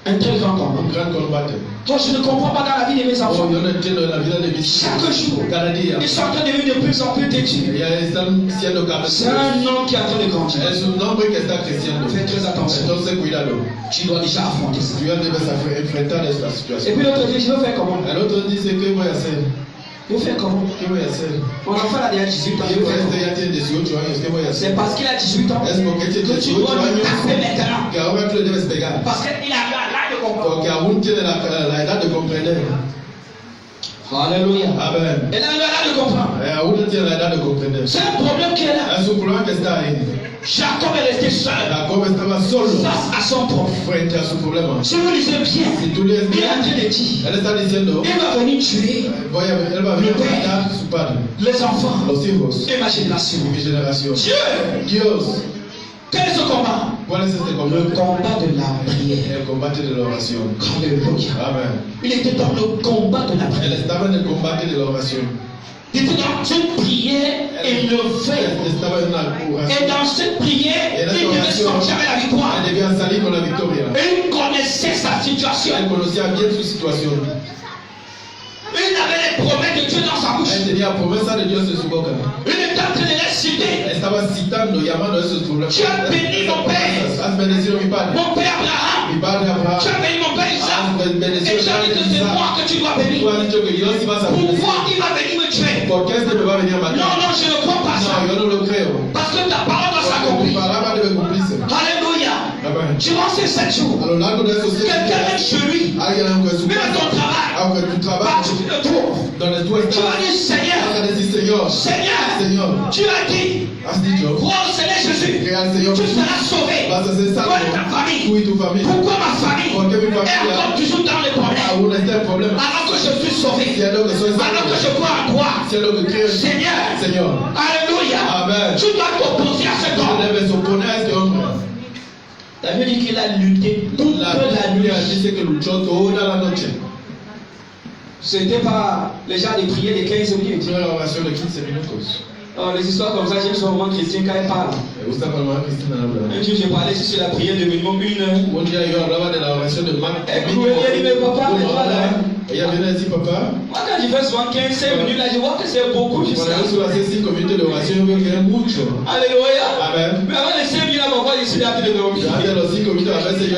S1: Un très grand combat.
S2: Un gran combate.
S1: Toi, je ne comprends pas dans la vie de mes
S2: Oh,
S1: enfants.
S2: yo no entiendo en la vida de mis
S1: Chaque jour,
S2: cada día.
S1: ils sont en train de devenir de plus en plus têtus.
S2: Ya están siendo
S1: C'est
S2: cabezudos.
S1: un homme qui est en train de grandir.
S2: Es un hombre que está creciendo.
S1: Fais très attention.
S2: Entonces, cuidado.
S1: Tu dois déjà affronter ça.
S2: Tú ya debes enfrentar esta
S1: Et
S2: situación.
S1: puis l'autre dit, je veux faire comment?
S2: El otro dice, ¿qué voy a hacer?
S1: Je veux faire comment?
S2: ¿Qué voy a hacer?
S1: Mon enfant là, il a 18 ans. Je veux faire
S2: Este
S1: comment?
S2: ya tiene 18 años, ¿qué voy a
S1: C'est
S2: hacer?
S1: parce qu'il a 18 ans
S2: Es porque tiene
S1: que tu
S2: 18
S1: dois lui
S2: años
S1: taper maintenant.
S2: que ahora tú le debes pegar.
S1: Parce qu'il a l'âge de comprendre.
S2: Porque aún tiene la edad de comprender.
S1: Alléluia.
S2: Amen.
S1: Et là, il a l'âge de comprendre.
S2: Aún tiene la edad de comprender.
S1: C'est un problème qui est là.
S2: Es un problema que está ahí.
S1: Jacob est resté seul
S2: Jacob estaba solo
S1: face à son problème.
S2: frente a su problema.
S1: Si vous lisez bien,
S2: Si tú lees
S1: il est en
S2: bien,
S1: train de dire,
S2: él está diciendo,
S1: il va venir tuer
S2: él va a venir a matar a su padre,
S1: les enfants
S2: los hijos,
S1: et ma génération.
S2: mi generación.
S1: Dieu,
S2: Dios,
S1: quel est ce combat?
S2: ¿cuál es este
S1: Le
S2: combate?
S1: combat de la prière.
S2: El combate de la oración.
S1: Alléluia.
S2: Amen.
S1: Il était dans le combat de la
S2: Él
S1: prière.
S2: estaba en el combate de la oración.
S1: Il était dans une prière élevée.
S2: Él estaba en una
S1: Et
S2: oración.
S1: dans cette prière,
S2: En esta
S1: il devait
S2: oración,
S1: sortir avec la victoire.
S2: él debía salir con la victoria.
S1: Il connaissait sa situation.
S2: Él conocía bien su situación.
S1: Il avait les promesses de Dieu dans sa bouche.
S2: Él tenía promesa de Dios en su boca.
S1: Il était en train de les citer.
S2: Estaba citando, llamando a esos problemas.
S1: Tu as béni mon père.
S2: Has bendecido a mi padre.
S1: Mon père Abraham.
S2: Mi padre Abraham.
S1: Tu as béni mon père Isaac.
S2: Has bendecido
S1: Et tu as dit que c'est moi que tu dois bénir.
S2: Tú has dicho que Dios ibas a bendecir.
S1: Pourquoi il va venir me tuer?
S2: ¿Por qué este me va a venir a matar?
S1: Non, non, je ne crois pas ça.
S2: No, yo no lo creo.
S1: Parce que ta parole doit
S2: Porque tu
S1: s'accomplir.
S2: palabra debe cumplirse.
S1: Alléluia.
S2: Amen.
S1: Durant ces 7 jours,
S2: A lo largo de esos 7
S1: quelqu'un est
S2: días,
S1: chez lui.
S2: alguien aunque su
S1: Même ton travail.
S2: aunque tu
S1: Bah,
S2: trabajo,
S1: tu fais le tour.
S2: donde tú
S1: Tu vas
S2: estás,
S1: dire Seigneur,
S2: vas a decir, Señor,
S1: Seigneur, tu as dit,
S2: has dicho,
S1: crois au Seigneur Jésus,
S2: que al Señor
S1: tu
S2: Jesús
S1: seras sauvé.
S2: vas a ser
S1: Toi et ta
S2: salvo,
S1: famille.
S2: tú y tu familia.
S1: Pourquoi ma famille
S2: Porque mi
S1: est encore
S2: familia
S1: toujours dans les problèmes?
S2: aún está en problemas.
S1: Alors que je suis sauvé,
S2: Siendo que soy
S1: alors que je
S2: salvo,
S1: crois en toi,
S2: siendo que creo en ti,
S1: Seigneur,
S2: Señor,
S1: Alléluia,
S2: Amen.
S1: tu dois t'opposer à cet
S2: Tú
S1: homme.
S2: debes oponer a este hombre.
S1: La Bible dit qu'il a lutté toute
S2: La
S1: la nuit.
S2: Biblia dice que luchó toda la noche.
S1: C'était pas les gens de prier de 15 minutes.
S2: Tiene la oración de 15 minutos.
S1: Les histoires comme ça, j'aime ce moment chrétien quand elle parle.
S2: Me gusta cuando Cristina habla.
S1: Un jour, j'ai parlé sur la prière de minimum 1 heure.
S2: Un día yo hablaba de la oración de Marc.
S1: Elle dit, mais papa, mais toi là.
S2: Ella viene a decir, papá,
S1: Moi, quand je fais souvent 15 minutes là, je vois que c'est beaucoup jusqu'à.
S2: cuando yo suelo hacer 5 minutos de oración, yo veo que es mucho.
S1: Alléluia.
S2: Amen.
S1: Mais avant les 5 minutes là, parfois, je suis là en train de dormir.
S2: Antes de los 5 minutos, a veces yo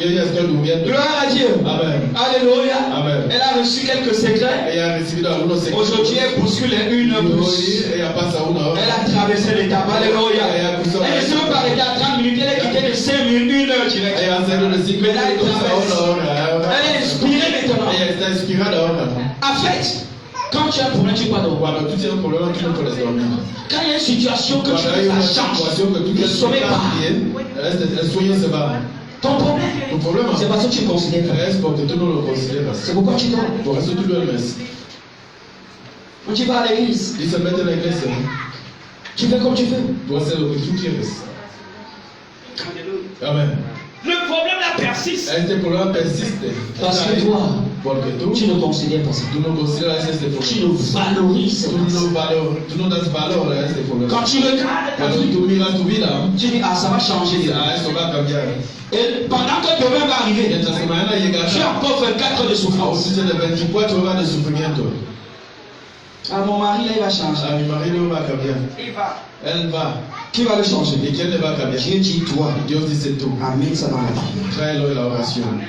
S2: ya estoy durmiendo.
S1: Gloire à Dieu.
S2: Amen.
S1: Alléluia.
S2: Amen.
S1: Elle a reçu quelques secrets.
S2: Ella ha recibido algunos secretos.
S1: Aujourd'hui, elle bouscule les 1 heure
S2: Y
S1: plus.
S2: hoy ella pasa una hora.
S1: Elle a traversé l'étape. Alléluia. Elle ne s'est même pas arrêtée à 30 minutes. Elle est quittée de 5 minutes, 1 heure direct.
S2: Ella hace de 5
S1: Mais là, elle
S2: minutos a
S1: traverse.
S2: una hora.
S1: Elle est inspirée maintenant.
S2: Ella está inspirada ahora.
S1: En fait, quand tu as un problème, tu ne peux pas dormir.
S2: Cuando tú tienes un problema, tú no puedes dormir.
S1: Quand il y a une situation que tu
S2: Cuando
S1: veux
S2: hay
S1: que
S2: una
S1: ça change,
S2: situación que tú
S1: le
S2: quieres que
S1: sommeil part.
S2: cambie, el sueño se va.
S1: Ton problème,
S2: Tu problema
S1: c'est parce que tu considères pas.
S2: es porque tú no lo consideras.
S1: C'est pourquoi tu dors.
S2: Por eso tú duermes.
S1: Quand tu vas à l'église,
S2: Dice, vete a la iglesia.
S1: tu fais comme tu veux.
S2: Tú haces lo que tú quieres. Amen.
S1: Le problème là persiste.
S2: Este problema persiste.
S1: Parce que toi,
S2: Porque tú,
S1: Tu ne considères pas ça.
S2: tú no consideras este
S1: Tu
S2: problema.
S1: ne valorises
S2: Tú
S1: pas ça.
S2: no das valor a este problema.
S1: Quand tu regardes ta
S2: Cuando
S1: vie,
S2: tú miras tu vida,
S1: tu dis, ah, ça va changer.
S2: esto va a cambiar.
S1: Et pendant que demain va arriver,
S2: Mientras que mañana
S1: tu as
S2: llegará,
S1: encore 24 heures de souffrance.
S2: usted tiene 24 horas de sufrimiento.
S1: Ah, mon mari, là, il va changer.
S2: A mi marido va a cambiar. Él va.
S1: Qui va le changer?
S2: ¿Y quién le va a cambiar?
S1: Dieu dit toi.
S2: Dios dice tú.
S1: Amène ça dans la vie.
S2: Tráelo en la oración.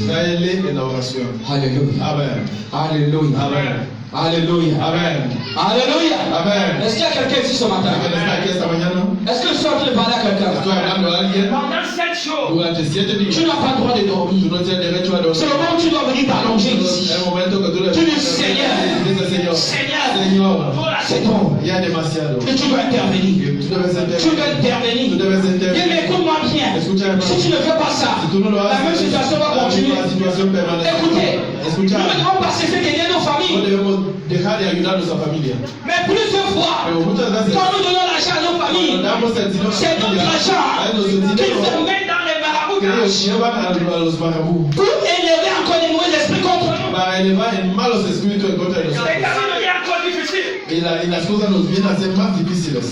S2: Tráele en la oración.
S1: Alléluia.
S2: Amen.
S1: Alléluia.
S2: Amen.
S1: Alléluia.
S2: Amen.
S1: Alléluia.
S2: Amen.
S1: Est-ce qu'il y a quelqu'un ici ce matin?
S2: ¿Alguien está aquí esta mañana?
S1: Est-ce que je suis en train de parler à quelqu'un?
S2: Estoy hablando a alguien.
S3: Pendant 7 jours,
S2: Durante 7 días.
S1: Tu n'as pas le droit de
S2: Tú
S1: dormir.
S2: no tienes derecho a dormir.
S1: C'est le moment où tu dois venir t'allonger ici.
S2: Es el momento que tú le
S1: Tu dis, Seigneur,
S2: dices, Señor,
S1: Señor,
S2: Señor,
S1: c'est trop.
S2: ya demasiado.
S1: Et tu dois intervenir.
S2: Tú debes
S1: Tu dois
S2: intervenir.
S1: intervenir.
S2: Tú debes
S1: Bien,
S2: intervenir.
S1: mais écoute-moi bien.
S2: Escúchame.
S1: Si tu ne fais pas ça,
S2: Si tú no lo
S1: la même
S2: haces,
S1: situation va
S2: la
S1: continuer.
S2: misma situación permanecerá.
S1: Écoutez, nous ne
S2: Escucha,
S1: devons pas cesser d'aider nos
S2: no
S1: familles.
S2: debemos dejar de ayudar a nuestra familia.
S1: Mais plusieurs fois,
S2: Pero muchas veces,
S1: quand nous donnons l'argent à nos
S2: cuando
S1: familles,
S2: damos el dinero a
S1: c'est
S2: la
S1: notre
S2: familia,
S1: argent
S2: es nuestro
S1: qu'ils
S2: dinero
S1: vont mettre dans les marabouts
S2: que ellos llevan a los marabús
S1: pour élever encore des mauvais esprits contre nous.
S2: para elevar en malos espíritus en contra de
S3: les
S2: nosotros.
S3: caminos deviennent encore difficiles.
S2: Y las cosas nos vienen a ser más difíciles.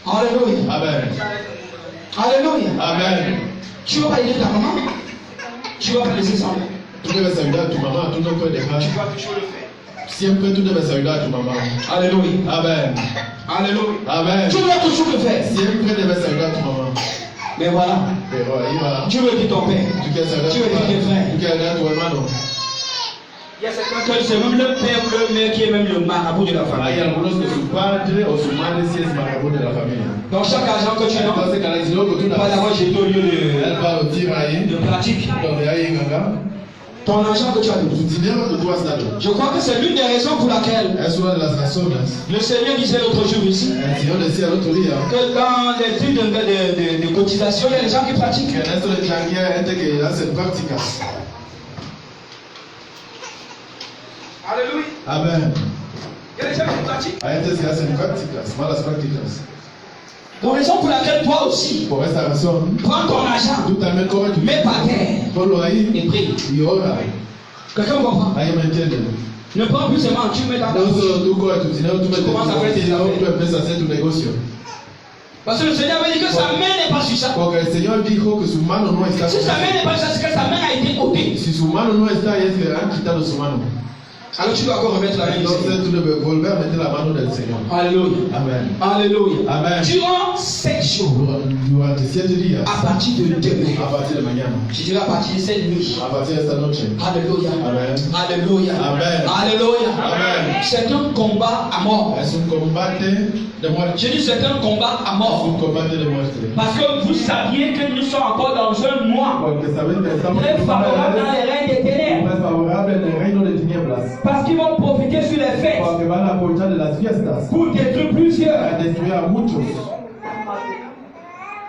S1: Alléluia.
S2: Amen.
S1: Alléluia.
S2: Amen.
S1: Tu vas pas aider ta maman. Tu vas pas laisser ça.
S2: Tú debes ayudar a tu mamá, tú no puedes dejar.
S3: Tu vas toujours le faire.
S2: Siempre tú debes ayudar a tu mamá.
S1: Alléluia.
S2: Amen.
S1: Alléluia.
S2: Amen.
S1: Tu dois toujours le faire.
S2: Siempre debes ayudar a tu mamá.
S1: Mais voilà.
S2: Pero ahí va.
S1: Tu veux dire ton père.
S2: Tú quieres ayudar a
S1: Tu
S2: tu
S1: veux dire tes
S2: hermano.
S1: frères.
S2: Tú quieres ayudar a tu hermano.
S1: Il y a certains que c'est même le père ou le mère qui est même le marabout de la
S2: Hay
S1: famille.
S2: algunos que su padre o su madre sí es marabú de la familia.
S1: Donc chaque argent que tu donnes,
S2: Entonces cada dinero que tú
S1: tu vas
S2: das,
S1: l'avoir jeté au lieu
S2: él va a lo tira ahí,
S1: de pratique.
S2: donde hay gaga.
S1: Ton argent que tu as
S2: Tu
S1: donné.
S2: dinero que tú has dado.
S1: Je crois que c'est l'une des raisons pour laquelle
S2: Es una de las razones.
S1: le Seigneur disait l'autre jour ici
S2: El Señor decía el otro día
S1: que dans les trucs de cotisation, il y a des gens qui pratiquent.
S2: que en esto de changuía hay gente que hace prácticas.
S1: Alléluia.
S2: Amen.
S1: Il y a des gens qui pratiquent.
S2: Hay gente que hace prácticas, malas prácticas.
S1: Donc raison pour laquelle toi aussi,
S2: Por esta razón,
S1: prends ton argent,
S2: tú también coges tu
S1: mets par terre
S2: ponlo ahí
S1: et prie.
S2: y ora.
S1: Quelqu'un comprend?
S2: Ahí me entienden.
S1: Ne prends plus seulement, tu mets dans ta
S2: No
S1: bouche.
S2: solo tú coges tu dinero, tú metes tu dinero, tú empiezas a hacer tu negocio.
S1: Parce que le Seigneur avait dit que sa main n'est pas sur ça.
S2: Porque el Señor dijo que su mano no está.
S1: Si sa main n'est pas sur ça, c'est que sa main a été ôtée.
S2: Si su mano no está ahí, es que le han quitado su mano.
S1: Alors tu dois encore remettre la main du Seigneur.
S2: Entonces tú debes volver a meter la mano del Señor.
S1: Alléluia.
S2: Amen.
S1: Alléluia.
S2: Amen.
S1: Durant 7 jours,
S2: Durante 7 días,
S1: à partir de demain,
S2: a partir de mañana,
S1: je dirais à partir de cette nuit.
S2: a partir de esta noche.
S1: Alléluia.
S2: Amen.
S1: Alléluia.
S2: Amen.
S1: Alléluia.
S2: Amen.
S1: C'est un combat à mort.
S2: Es un combate de muerte.
S1: Je dis c'est un combat à
S2: Es
S1: mort.
S2: un combate de muerte.
S1: Parce que vous saviez que nous sommes encore dans un mois
S2: Porque sabes que estamos
S1: très favorable dans les règnes des ténèbres.
S2: más favorable en el reino de tinieblas.
S1: Parce qu'ils vont profiter sur les fêtes
S2: Porque van a aprovechar de las fiestas
S1: pour détruire plusieurs.
S2: para destruir a muchos.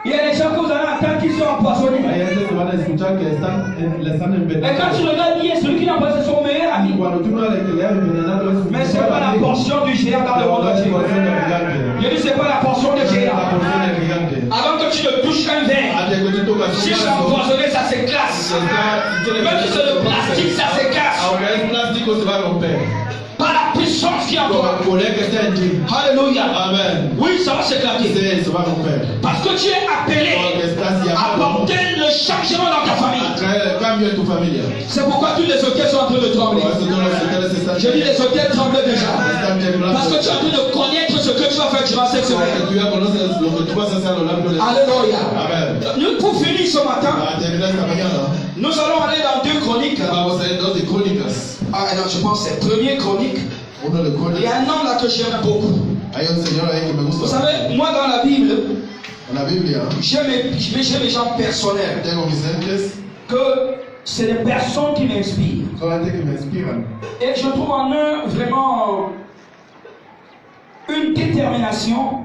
S1: Il y a des gens que vous allez entendre qui sont empoisonnés.
S2: Hay gente que van a escuchar que le están
S1: Mais quand tu
S2: envenenando.
S1: regardes bien, celui qui n'a pas c'est son meilleur ami.
S2: Cuando tú no le que le has envenenado es su
S1: Mais c'est pas la portion du géant dans le monde entier. Je dis c'est pas la portion du
S2: La
S1: géant.
S2: porción del gigante.
S1: Avant que tu ne touches un verre,
S2: Antes que tú tocas
S1: si
S2: un
S1: c'est
S2: vaso,
S1: empoisonné, ça s'éclate. Même si c'est le plastique, ça s'éclate.
S2: aunque es plástico se va a romper.
S1: Par la puissance qui est en
S2: Con
S1: toi.
S2: el poder que está en ti.
S1: Alléluia.
S2: Amen.
S1: Oui, ça va s'éclater.
S2: Sí, se va a romper.
S1: Parce que tu es appelé
S2: Porque estás
S1: à
S2: llamado
S1: porter le changement dans ta
S2: a
S1: famille.
S2: traer el cambio en tu familia.
S1: C'est pourquoi tous les hôtels sont en train de trembler.
S2: Por eso todos los hoteles están
S1: Je dis les hôtels tremblent déjà.
S2: están temblando.
S1: Parce que tu es en train de connaître ce que tu vas faire durant cette
S2: Porque
S1: semaine.
S2: tú ya conoces lo que tú vas a hacer a lo largo de
S1: Alléluia.
S2: Amen.
S1: Nous, pour finir ce matin,
S2: Para terminar esta mañana,
S1: nous allons aller dans 2 Chroniques.
S2: vamos a ir dos de Crónicas.
S1: Ah non, je pense que c'est 1er Chronique.
S2: Uno de
S1: Il y
S2: Crónicas.
S1: a un homme là que j'aime beaucoup.
S2: Hay un señor ahí que me
S1: Vous
S2: gusta.
S1: savez, moi dans la Bible,
S2: En la Biblia,
S1: j'aime les gens personnels.
S2: tengo mis entes,
S1: Que c'est des personnes qui m'inspirent.
S2: son gente que me inspiran.
S1: Et je trouve en eux vraiment une détermination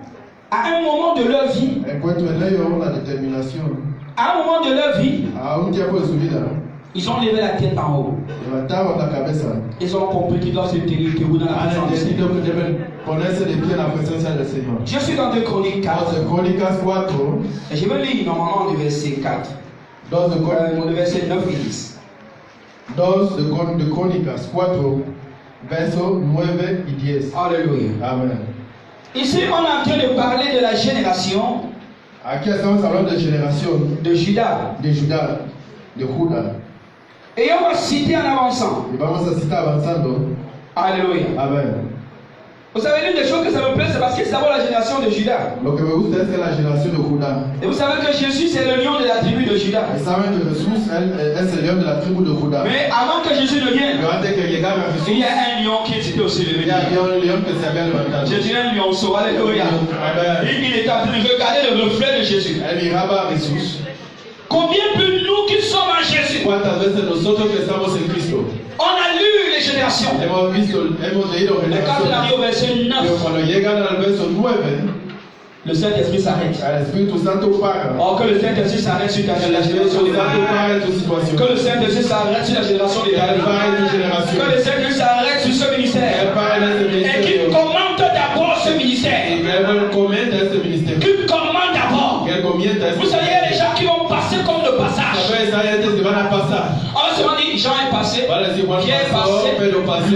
S1: à un moment de leur vie.
S2: Encuentro en ellos una determinación.
S1: À un moment de leur vie,
S2: A un tiempo de su vida,
S1: ils ont levé la tête en haut.
S2: levantaban la cabeza.
S1: Ils ont compris qu'ils doivent se tenir debout dans la
S2: Han
S1: présence du Seigneur.
S2: entendido que deben ponerse de pie en la presencia del Señor.
S1: Je suis dans 2 Chroniques 4.
S2: 2 de Crónicas 4,
S1: Et je vais lire normalement le verset 4.
S2: 2 de Crónicas,
S1: Le verset 9 et 10.
S2: 2 de Crónicas 4, versos 9 y 10.
S1: Alléluia.
S2: Amen.
S1: Ici, on est en train de parler de la génération
S2: Aquí estamos hablando de génération
S1: de Judas.
S2: de Judá, de Judá.
S1: Et on va citer en avançant.
S2: Y vamos a citar avanzando.
S1: Alléluia.
S2: Amen.
S1: Vous savez, l'une des choses que ça me plaît, c'est parce que c'est d'abord la génération de Judas.
S2: Lo que me gusta es que la generación de Judá.
S1: Et vous savez que Jésus, c'est le lion de la tribu de Judas.
S2: Y saben que Jesús es el león de la tribu de Judá.
S1: Mais avant que Jésus ne vienne,
S2: Pero antes que llegara
S1: il
S2: Jesús,
S1: y a un lion qui était aussi levé.
S2: había un león que se había levantado.
S1: Je dirais un lionceau. Alléluia.
S2: Amen.
S1: Il était en train de regarder le reflet de Jésus.
S2: Él miraba a Jesús.
S1: Combien plus nous qui sommes en Jésus?
S2: ¿Cuántas veces nosotros que estamos en Cristo
S1: On a lu les générations.
S2: hemos leído
S1: Mais quand on arrive au verset
S2: Pero
S1: 9,
S2: cuando llegan al verso 9,
S1: le Saint-Esprit s'arrête.
S2: el Espíritu Santo para.
S1: Or que le Saint-Esprit s'arrête sur ta
S2: El Espíritu
S1: génération des
S2: Santo
S1: parents.
S2: para en tu situación.
S1: Que le Saint-Esprit s'arrête sur la génération des
S2: Él
S1: parents.
S2: para en tu generación.
S1: Que le Saint-Esprit s'arrête sur ce
S2: Él
S1: ministère.
S2: para en este
S1: Et qu'il
S2: ministerio.
S1: commente d'abord ce ministère.
S2: Y Él comienza este ministerio.
S1: Qu'il commande d'abord.
S2: Que Él comienza
S1: Vous
S2: este
S1: savez, il y a des gens qui vont passer comme le passage.
S2: Sabes, hay gente que van a pasar.
S1: On va se dire, Jean est passé,
S2: Van a decir Juan
S1: Pierre est
S2: pasó,
S1: passé,
S2: Pedro pasó,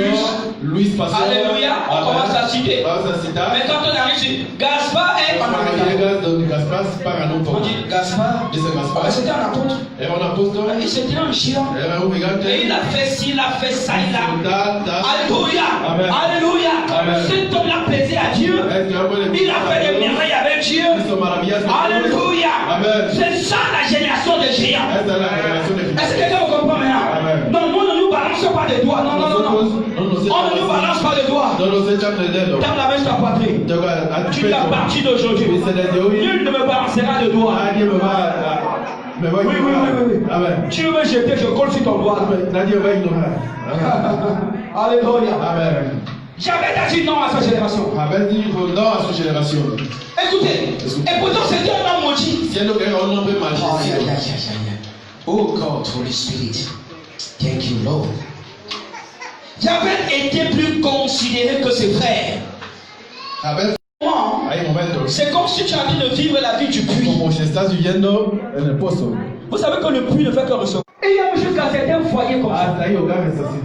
S2: Luis pasó.
S1: Alléluia, on commence à citer.
S2: Vamos a citar.
S1: Mais quand on arrive sur Gaspard est en
S2: Cuando
S1: apôtre.
S2: llegas donde Gaspar para un
S1: On
S2: poco.
S1: dit Gaspard,
S2: Dice Gaspar.
S1: c'était un apôtre.
S2: Era un apóstol.
S1: Il c'était un géant.
S2: Era un gigante.
S1: Et il a fait ci, il a fait ça, il a.
S2: Da.
S1: Alléluia.
S2: Amen.
S1: Alléluia.
S2: Amen.
S1: Cet homme-là plaisait à Dieu.
S2: Este hombre le
S1: Il a fait des miracles avec Dieu.
S2: hizo maravillas.
S1: Alléluia.
S2: Amen.
S1: C'est ça la génération des géants.
S2: Esta es la generación de
S1: Est-ce que quelqu'un vous comprend maintenant?
S2: Amen.
S1: Non, nous ne nous balançons pas des doigts. Non, non, non, non. On ne nous balance pas les doigts.
S2: No nos echan el dedo.
S1: Tape la main sur ta poitrine. Tu l'as parti d'aujourd'hui.
S2: Dice desde hoy.
S1: Nul ne me balancera de doigts.
S2: Nadie me va a
S1: Oui.
S2: ignorar. Amen.
S1: Tu veux me jeter, je colle sur ton doigt.
S2: Nadie va a ignorar.
S1: Alléluia.
S2: Amen.
S1: J'avais dit non à sa génération.
S2: Habéis dicho no a su generación.
S1: Écoutez, et pourtant c'était un homme maudit.
S2: Siendo que era un hombre maldito.
S1: Oh God, Holy Spirit. Thank you, Lord. J'avais été plus considéré que ses frères.
S2: Habéis, hay momentos
S1: C'est comme si tu es en train de vivre la vie du puits.
S2: como si estás viviendo en el pozo.
S1: Vous savez que le puits ne fait que recevoir. Et il y a jusqu'à certains foyers comme ça.
S2: Hasta ahí hogares así.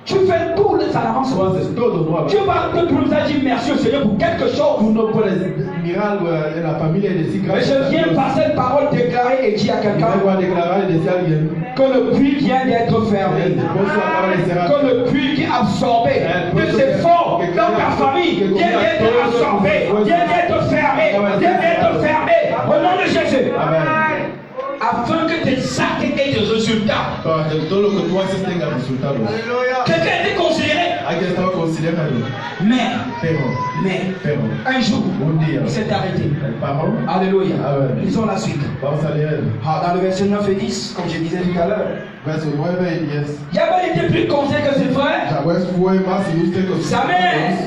S1: Tu fais tout ça avance.
S2: Tú haces todo nuevo.
S1: Dieu va te nous a dit merci au Seigneur pour quelque chose.
S2: Tú no puedes mirar en la familia y decir
S1: Mais je viens par cette parole déclarer et dire à quelqu'un
S2: Vengo a declarar y decir a alguien
S1: que le puits vient d'être fermé.
S2: el pozo acaba de cerrar.
S1: Que le puits qui est absorbé, que c'est fort dans ta famille, vient d'être absorbé, vient d'être fermé, vient d'être fermé. Au nom de Jésus.
S2: Amen.
S1: Afin que tes actes aient des résultats.
S2: Para que todo lo que tú haces tenga resultados.
S1: Quelqu'un a été considéré.
S2: Alguien estaba considerando.
S1: Mais,
S2: Pero,
S1: un jour,
S2: un día,
S1: il s'est arrêté.
S2: el paró.
S1: Alléluia.
S2: Amen.
S1: Lisons la suite.
S2: Vamos a leer
S1: Dans le verset 9 et 10, comme je disais tout à l'heure.
S2: verso 9 y 10.
S1: Jabal était plus considéré que ses frères.
S2: Jabez fue más ilustre que sus
S1: Sa mère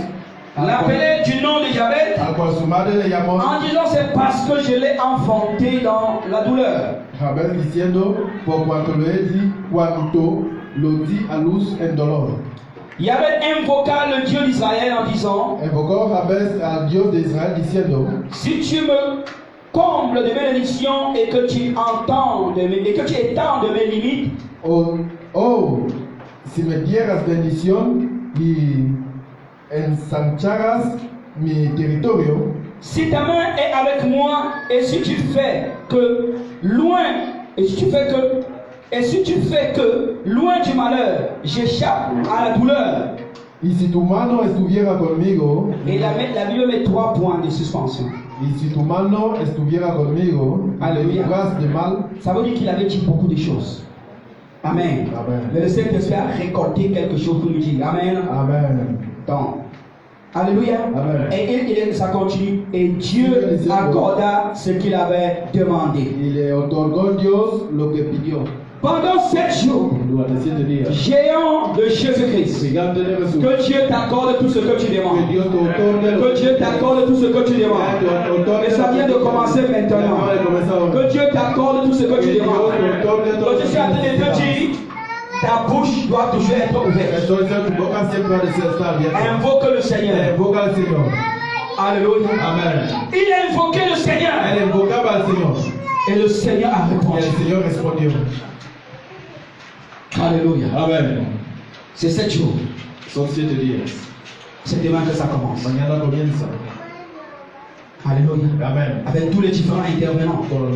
S1: l'appelait du nom de Jabez
S2: al cual su madre le llamó
S1: en disant c'est parce que je l'ai enfanté dans la douleur.
S2: Jabez diciendo, por cuanto lo di a luz en dolor.
S1: Jabez invoqua le Dieu d'Israël en disant
S2: Invocó Jabez al Dios de Israel diciendo,
S1: si tu me combles de bénédictions et que tu étends de mes limites,
S2: si me dieras bendición y ensancharas mi territorio,
S1: si ta main est avec moi et si tu fais que loin loin du malheur j'échappe à la douleur.
S2: y si tu mano estuviera conmigo,
S1: Et la Bible met 3 points de suspension.
S2: y si tu mano estuviera conmigo, y me
S1: Alléluia.
S2: libras de mal.
S1: Ça veut dire qu'il avait dit beaucoup de choses. Amen.
S2: Amen.
S1: Mais le Saint-Esprit a récolté quelque chose pour nous dire. Amen.
S2: Amen.
S1: Donc, alléluia.
S2: Amen.
S1: Et ça continue. Et Dieu accorda ce qu'il avait demandé.
S2: Y le otorgó Dios lo que pidió.
S1: Pendant 7 jours,
S2: Durante 7 días.
S1: géant de Jésus-Christ,
S2: Gigante de Jesús.
S1: que Dieu t'accorde tout ce que tu
S2: Que
S1: demandes.
S2: Dios te otorgue lo
S1: Que Dieu t'accorde tout ce que tu demandes. Et ça vient de commencer maintenant. Que Dieu t'accorde tout ce que tu demandes. Donc je suis en train de te dire, ta bouche doit toujours être ouverte.
S2: Entonces tu boca siempre ha de estar abierta.
S1: Invoque le Seigneur.
S2: Invoca al Señor.
S1: Alléluia.
S2: Amen.
S1: Il a invoqué le Seigneur.
S2: Él invocaba al Señor.
S1: Et le Seigneur a
S2: Y
S1: répondu.
S2: el Señor respondió.
S1: Alléluia.
S2: Amen.
S1: C'est 7 jours.
S2: Son 7 días.
S1: C'est demain que ça commence.
S2: Mañana comienza.
S1: Alléluia.
S2: Amen.
S1: Avec tous les différents intervenants.
S2: Con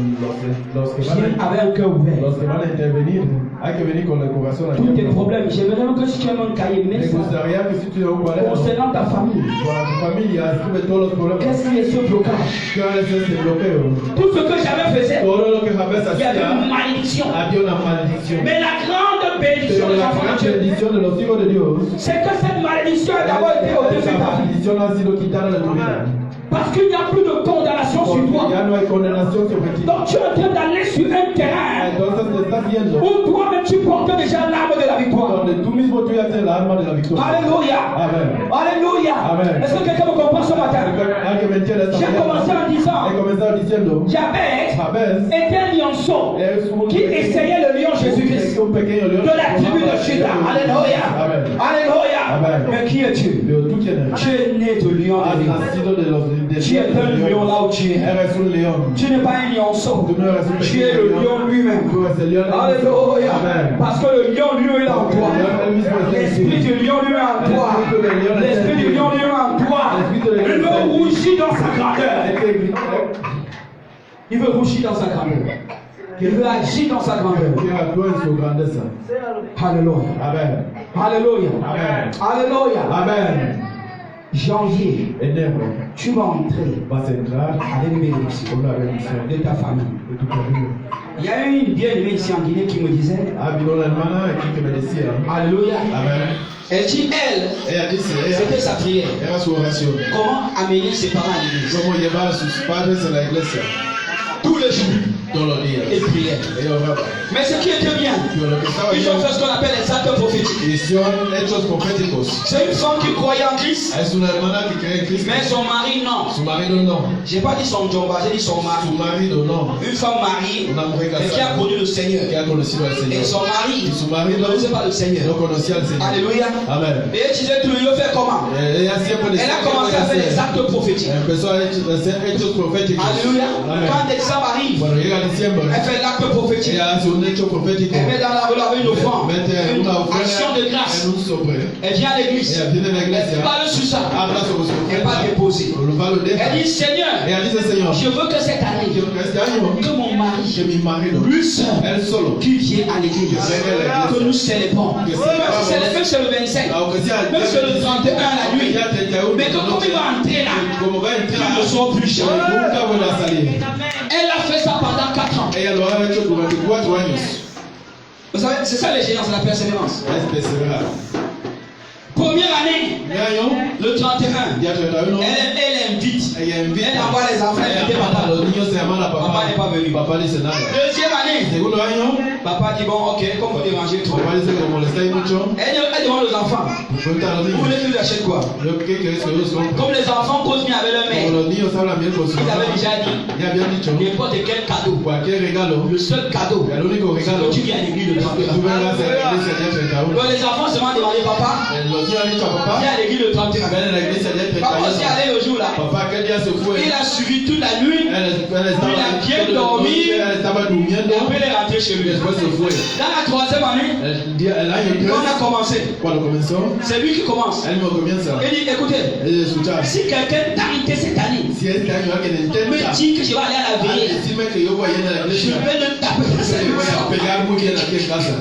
S2: los que
S1: Viens
S2: van
S1: avec un cœur ouvert.
S2: a intervenir, hay que venir con el corazón
S1: Tous tes
S2: abierto.
S1: problèmes, j'aimerais que si tu as un cahier,
S2: Me
S1: mets ça.
S2: gustaría que si tu un cuaderno
S1: Concernant ta famille,
S2: para tu familia, escribe todos los problemas.
S1: qu'est-ce qui est ce blocage?
S2: ¿Qué es ese bloqueo?
S1: Tout ce que j'avais fait,
S2: Todo lo que Jabez
S1: il y avait une
S2: hacía,
S1: malédiction.
S2: había una maldición.
S1: Mais la grande bénédiction
S2: Pero
S1: des
S2: la
S1: enfants
S2: gran
S1: de Dieu,
S2: bendición de los hijos de Dios,
S1: c'est que cette malédiction a d'abord été ôtée
S2: esa
S1: sur ta vie.
S2: maldición ha sido quitada de tu vida.
S1: Parce qu'il n'y a plus de condamnation sur
S2: Porque
S1: toi.
S2: ya no hay condenación sobre ti.
S1: Donc tu es en train d'aller sur un terrain
S2: Entonces te estás yendo
S1: où toi-même tu portes déjà l'arme de la victoire.
S2: donde tú mismo tú ya tienes la arma de la victoria.
S1: Alléluia.
S2: Amen.
S1: Alléluia.
S2: Amen.
S1: Est-ce que quelqu'un me comprend ce matin?
S2: Alguien me entiende esta
S1: J'ai commencé
S2: mañana.
S1: en disant,
S2: He comenzado diciendo,
S1: Jabez
S2: Jabez
S1: était un lionceau
S2: es un
S1: qui essayait le lion Jésus-Christ
S2: un pequeño león
S1: de la tribu de Juda. Alléluia.
S2: Amen.
S1: Alléluia.
S2: Amen.
S1: Mais qui es-tu?
S2: Pero tú quién eres?
S1: Tu es né de lion
S2: Has
S1: de lion.
S2: nacido de los de
S1: Tu es un lion là où tu es.
S2: Eres un león.
S1: Tu n'es pas un lionceau.
S2: Tú no eres un
S1: Tu es
S2: pequeño
S1: le
S2: león.
S1: lion lui-même.
S2: Tú eres el león.
S1: Alléluia.
S2: Amen.
S1: Parce que le lion lui est en toi. L'esprit du lion lui est en toi. L'esprit du lion lui est en toi. Il veut rougir dans sa grandeur. Il veut rougir dans sa grandeur. Il veut agir dans sa grandeur.
S2: Que actúa en su grandeza.
S1: Alléluia.
S2: Amen.
S1: Alléluia.
S2: Amen.
S1: Alléluia.
S2: Amen.
S1: Janvier,
S2: Enero
S1: tu vas entrer
S2: vas a entrar
S1: avec une bénédiction
S2: con la bendición
S1: de ta famille.
S2: de tu familia.
S1: Il y a eu une bien-aimée ici en Guinée qui me disait,
S2: Ha habido una hermana aquí que me decía,
S1: Alléluia.
S2: Amen.
S1: Elle dit, elle,
S2: Ella dice,
S1: c'était sa prière.
S2: era su oración.
S1: Comment amener ses parents à l'église?
S2: Cómo llevar a sus padres a la iglesia
S1: Tous les jours.
S2: todos los días.
S1: Et prière.
S2: Ella oraba.
S1: Mais ce qui était bien,
S2: Pero lo que estaba
S1: ils ont
S2: bien,
S1: fait ce qu'on appelle les actes prophétiques.
S2: hicieron hechos proféticos.
S1: C'est une femme qui croyait en Christ,
S2: Es una hermana que cree en Cristo.
S1: mais son mari non.
S2: Su marido no.
S1: J'ai pas dit son jomba, j'ai dit son
S2: Su
S1: mari.
S2: marido no.
S1: Une femme mariée,
S2: Una mujer
S1: mais qui a
S2: casada
S1: connu le
S2: que
S1: Seigneur.
S2: ha conocido al
S1: Et
S2: Señor.
S1: son mari
S2: Y su
S1: ne
S2: marido
S1: connaissait pas le
S2: no
S1: Seigneur.
S2: conocía al Señor.
S1: Alléluia.
S2: Amen.
S1: Et elle disait tout le monde fait comment?
S2: Ella siempre
S1: Elle a commencé à faire des actes prophétiques.
S2: Empezó a hacer hechos proféticos.
S1: Alléluia.
S2: Amen.
S1: Quand décembre arrive,
S2: Cuando llega diciembre,
S1: elle fait l'acte prophétique.
S2: ella hace un hecho profético.
S1: Elle met dans la valeur une offrande,
S2: Mete
S1: une
S2: una
S1: action de
S2: ofrenda
S1: grâce.
S2: en un sobre.
S1: Elle vient à l'église.
S2: Ella viene a la
S1: Elle
S2: iglesia,
S1: parle sur ça.
S2: habla sobre su
S1: Elle va
S2: ofrenda,
S1: déposer.
S2: lo deja.
S1: Elle dit Seigneur,
S2: Ella dice, Señor,
S1: je veux que cette année,
S2: quiero que este año
S1: que mon mari,
S2: que mi marido,
S1: lui seul,
S2: él solo,
S1: qui vient à l'église, que nous célébrons. Même si c'est le 25,
S2: aunque sea
S1: même si c'est le 31 la nuit,
S2: ya 31,
S1: mais que comme il va entrer là,
S2: como va a
S1: qu'il
S2: entrar,
S1: ne soit plus jamais.
S2: nunca vuelva a salir.
S1: Elle a fait ça pendant 4 ans.
S2: Ella lo ha hecho durante 4 años.
S1: Vous savez, c'est ça les géants, c'est la persévérance.
S2: Es perseverar.
S1: Première année,
S2: Un año,
S1: le 31,
S2: día 31,
S1: elle invite.
S2: ella invita,
S1: Elle envoie les enfants, elle invite papa.
S2: los niños se llaman a
S1: Papa
S2: papá.
S1: n'est pas venu.
S2: Papá dice nada.
S1: Deuxième année,
S2: Segundo año,
S1: papa dit bon, ok, comme vous dérangez trop.
S2: papá dice que como le estáis mucho,
S1: Elle demande aux enfants,
S2: pregunta a los
S1: vous voulez
S2: niños,
S1: que j'achète quoi?
S2: ¿qué queréis que ellos compren?
S1: Comme les enfants causent bien avec leur
S2: Como
S1: mère,
S2: los niños hablan bien con su
S1: ils
S2: mamá,
S1: avaient déjà dit,
S2: ya habían dicho,
S1: n'importe quel cadeau,
S2: cualquier regalo,
S1: le seul cadeau,
S2: el único
S1: c'est
S2: regalo,
S1: que tu viens à l'église le
S2: es que tú
S1: 31.
S2: vengas a la iglesia el día 31.
S1: Donc les enfants se demandent demander papa,
S2: Los niños han dicho a papá,
S1: viens à l'église le 31.
S2: ven a la iglesia el día
S1: Papa aussi
S2: 31.
S1: allé le jour là.
S2: Papá, ¿qué día se fue?
S1: Il a suivi toute la nuit,
S2: Él
S1: il a bien dormi,
S2: él estaba durmiendo,
S1: et après il est rentré chez
S2: y
S1: lui.
S2: después se fue.
S1: Dans la troisième année,
S2: El año
S1: quand on a
S2: 3,
S1: commencé,
S2: cuando comenzó,
S1: c'est lui qui commence.
S2: él mismo comienza.
S1: Il dit écoutez,
S2: Es escuchar.
S1: si quelqu'un tente cette année,
S2: Si este año alguien
S1: me
S2: intenta
S1: dit que je vais aller à la veille,
S2: decirme que yo voy a ir a la
S1: je
S2: iglesia,
S1: vais le taper dans
S2: yo
S1: cette
S2: le voy a
S1: maison.
S2: pegar muy bien aquí en casa.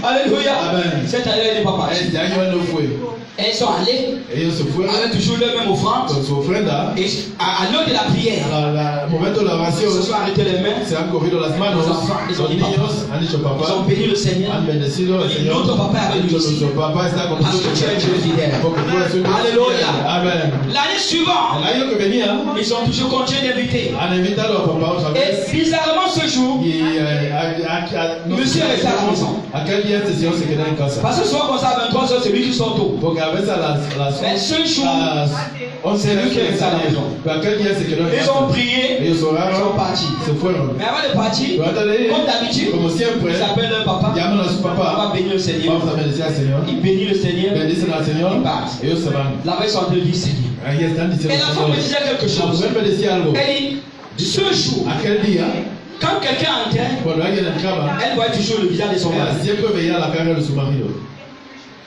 S1: Alléluia.
S2: Amen.
S1: Cette année, il dit papa.
S2: Este año él no fue.
S1: Et ils sont allés
S2: Ellos se fueron
S1: avec toujours leur même offrande.
S2: con su ofrenda.
S1: Et à l'heure de la prière,
S2: Al momento de la
S1: ils
S2: oración,
S1: se sont arrêtés les mains.
S2: se han cogido las manos.
S1: Ils ont
S2: Los
S1: dit
S2: niños han dicho
S1: Ils ont
S2: papá,
S1: béni le Seigneur.
S2: han bendecido al
S1: Et
S2: Señor.
S1: notre papa est avec nous ici.
S2: Nuestro papá está con
S1: Parce que
S2: nosotros.
S1: tu es un Dieu fidèle.
S2: Porque tú eres un Dios
S1: Aleluya.
S2: fiel. Amen.
S1: L'année suivante,
S2: El año que venía,
S1: ils ont toujours continué d'inviter.
S2: han invitado a papá otra vez.
S1: Et bizarrement ce jour,
S2: Y
S1: Monsieur resta à la maison.
S2: aquel día este señor se quedó en casa.
S1: parce que souvent comme ça à 23h, c'est lui qui sort tôt.
S2: Porque a veces a las
S1: Mais ce jour,
S2: 11
S1: c'est lui qui est resté à la maison.
S2: Pero aquel día se quedó en
S1: Ils ont
S2: casa.
S1: prié,
S2: Ellos
S1: ils sont
S2: oraron,
S1: partis.
S2: se fueron.
S1: Mais avant de partir,
S2: Pero antes de ir,
S1: comme d'habitude,
S2: como siempre,
S1: ils appellent leur papa.
S2: llaman a su
S1: On va
S2: papá.
S1: bénir le Seigneur.
S2: Vamos a bendecir al Señor.
S1: Ils bénissent le Seigneur.
S2: Bendicen al Señor. Ellos se van.
S1: Là-bas, ils sont en train de dire Seigneur.
S2: Ahí están diciendo
S1: Et la femme me disait quelque
S2: La
S1: chose.
S2: mujer me decía algo.
S1: Elle dit, ce jour,
S2: Aquel día,
S1: Quand quelqu'un enterre,
S2: Cuando alguien entraba,
S1: elle voit toujours le visage de son
S2: ella
S1: mari.
S2: siempre veía la cara de su marido.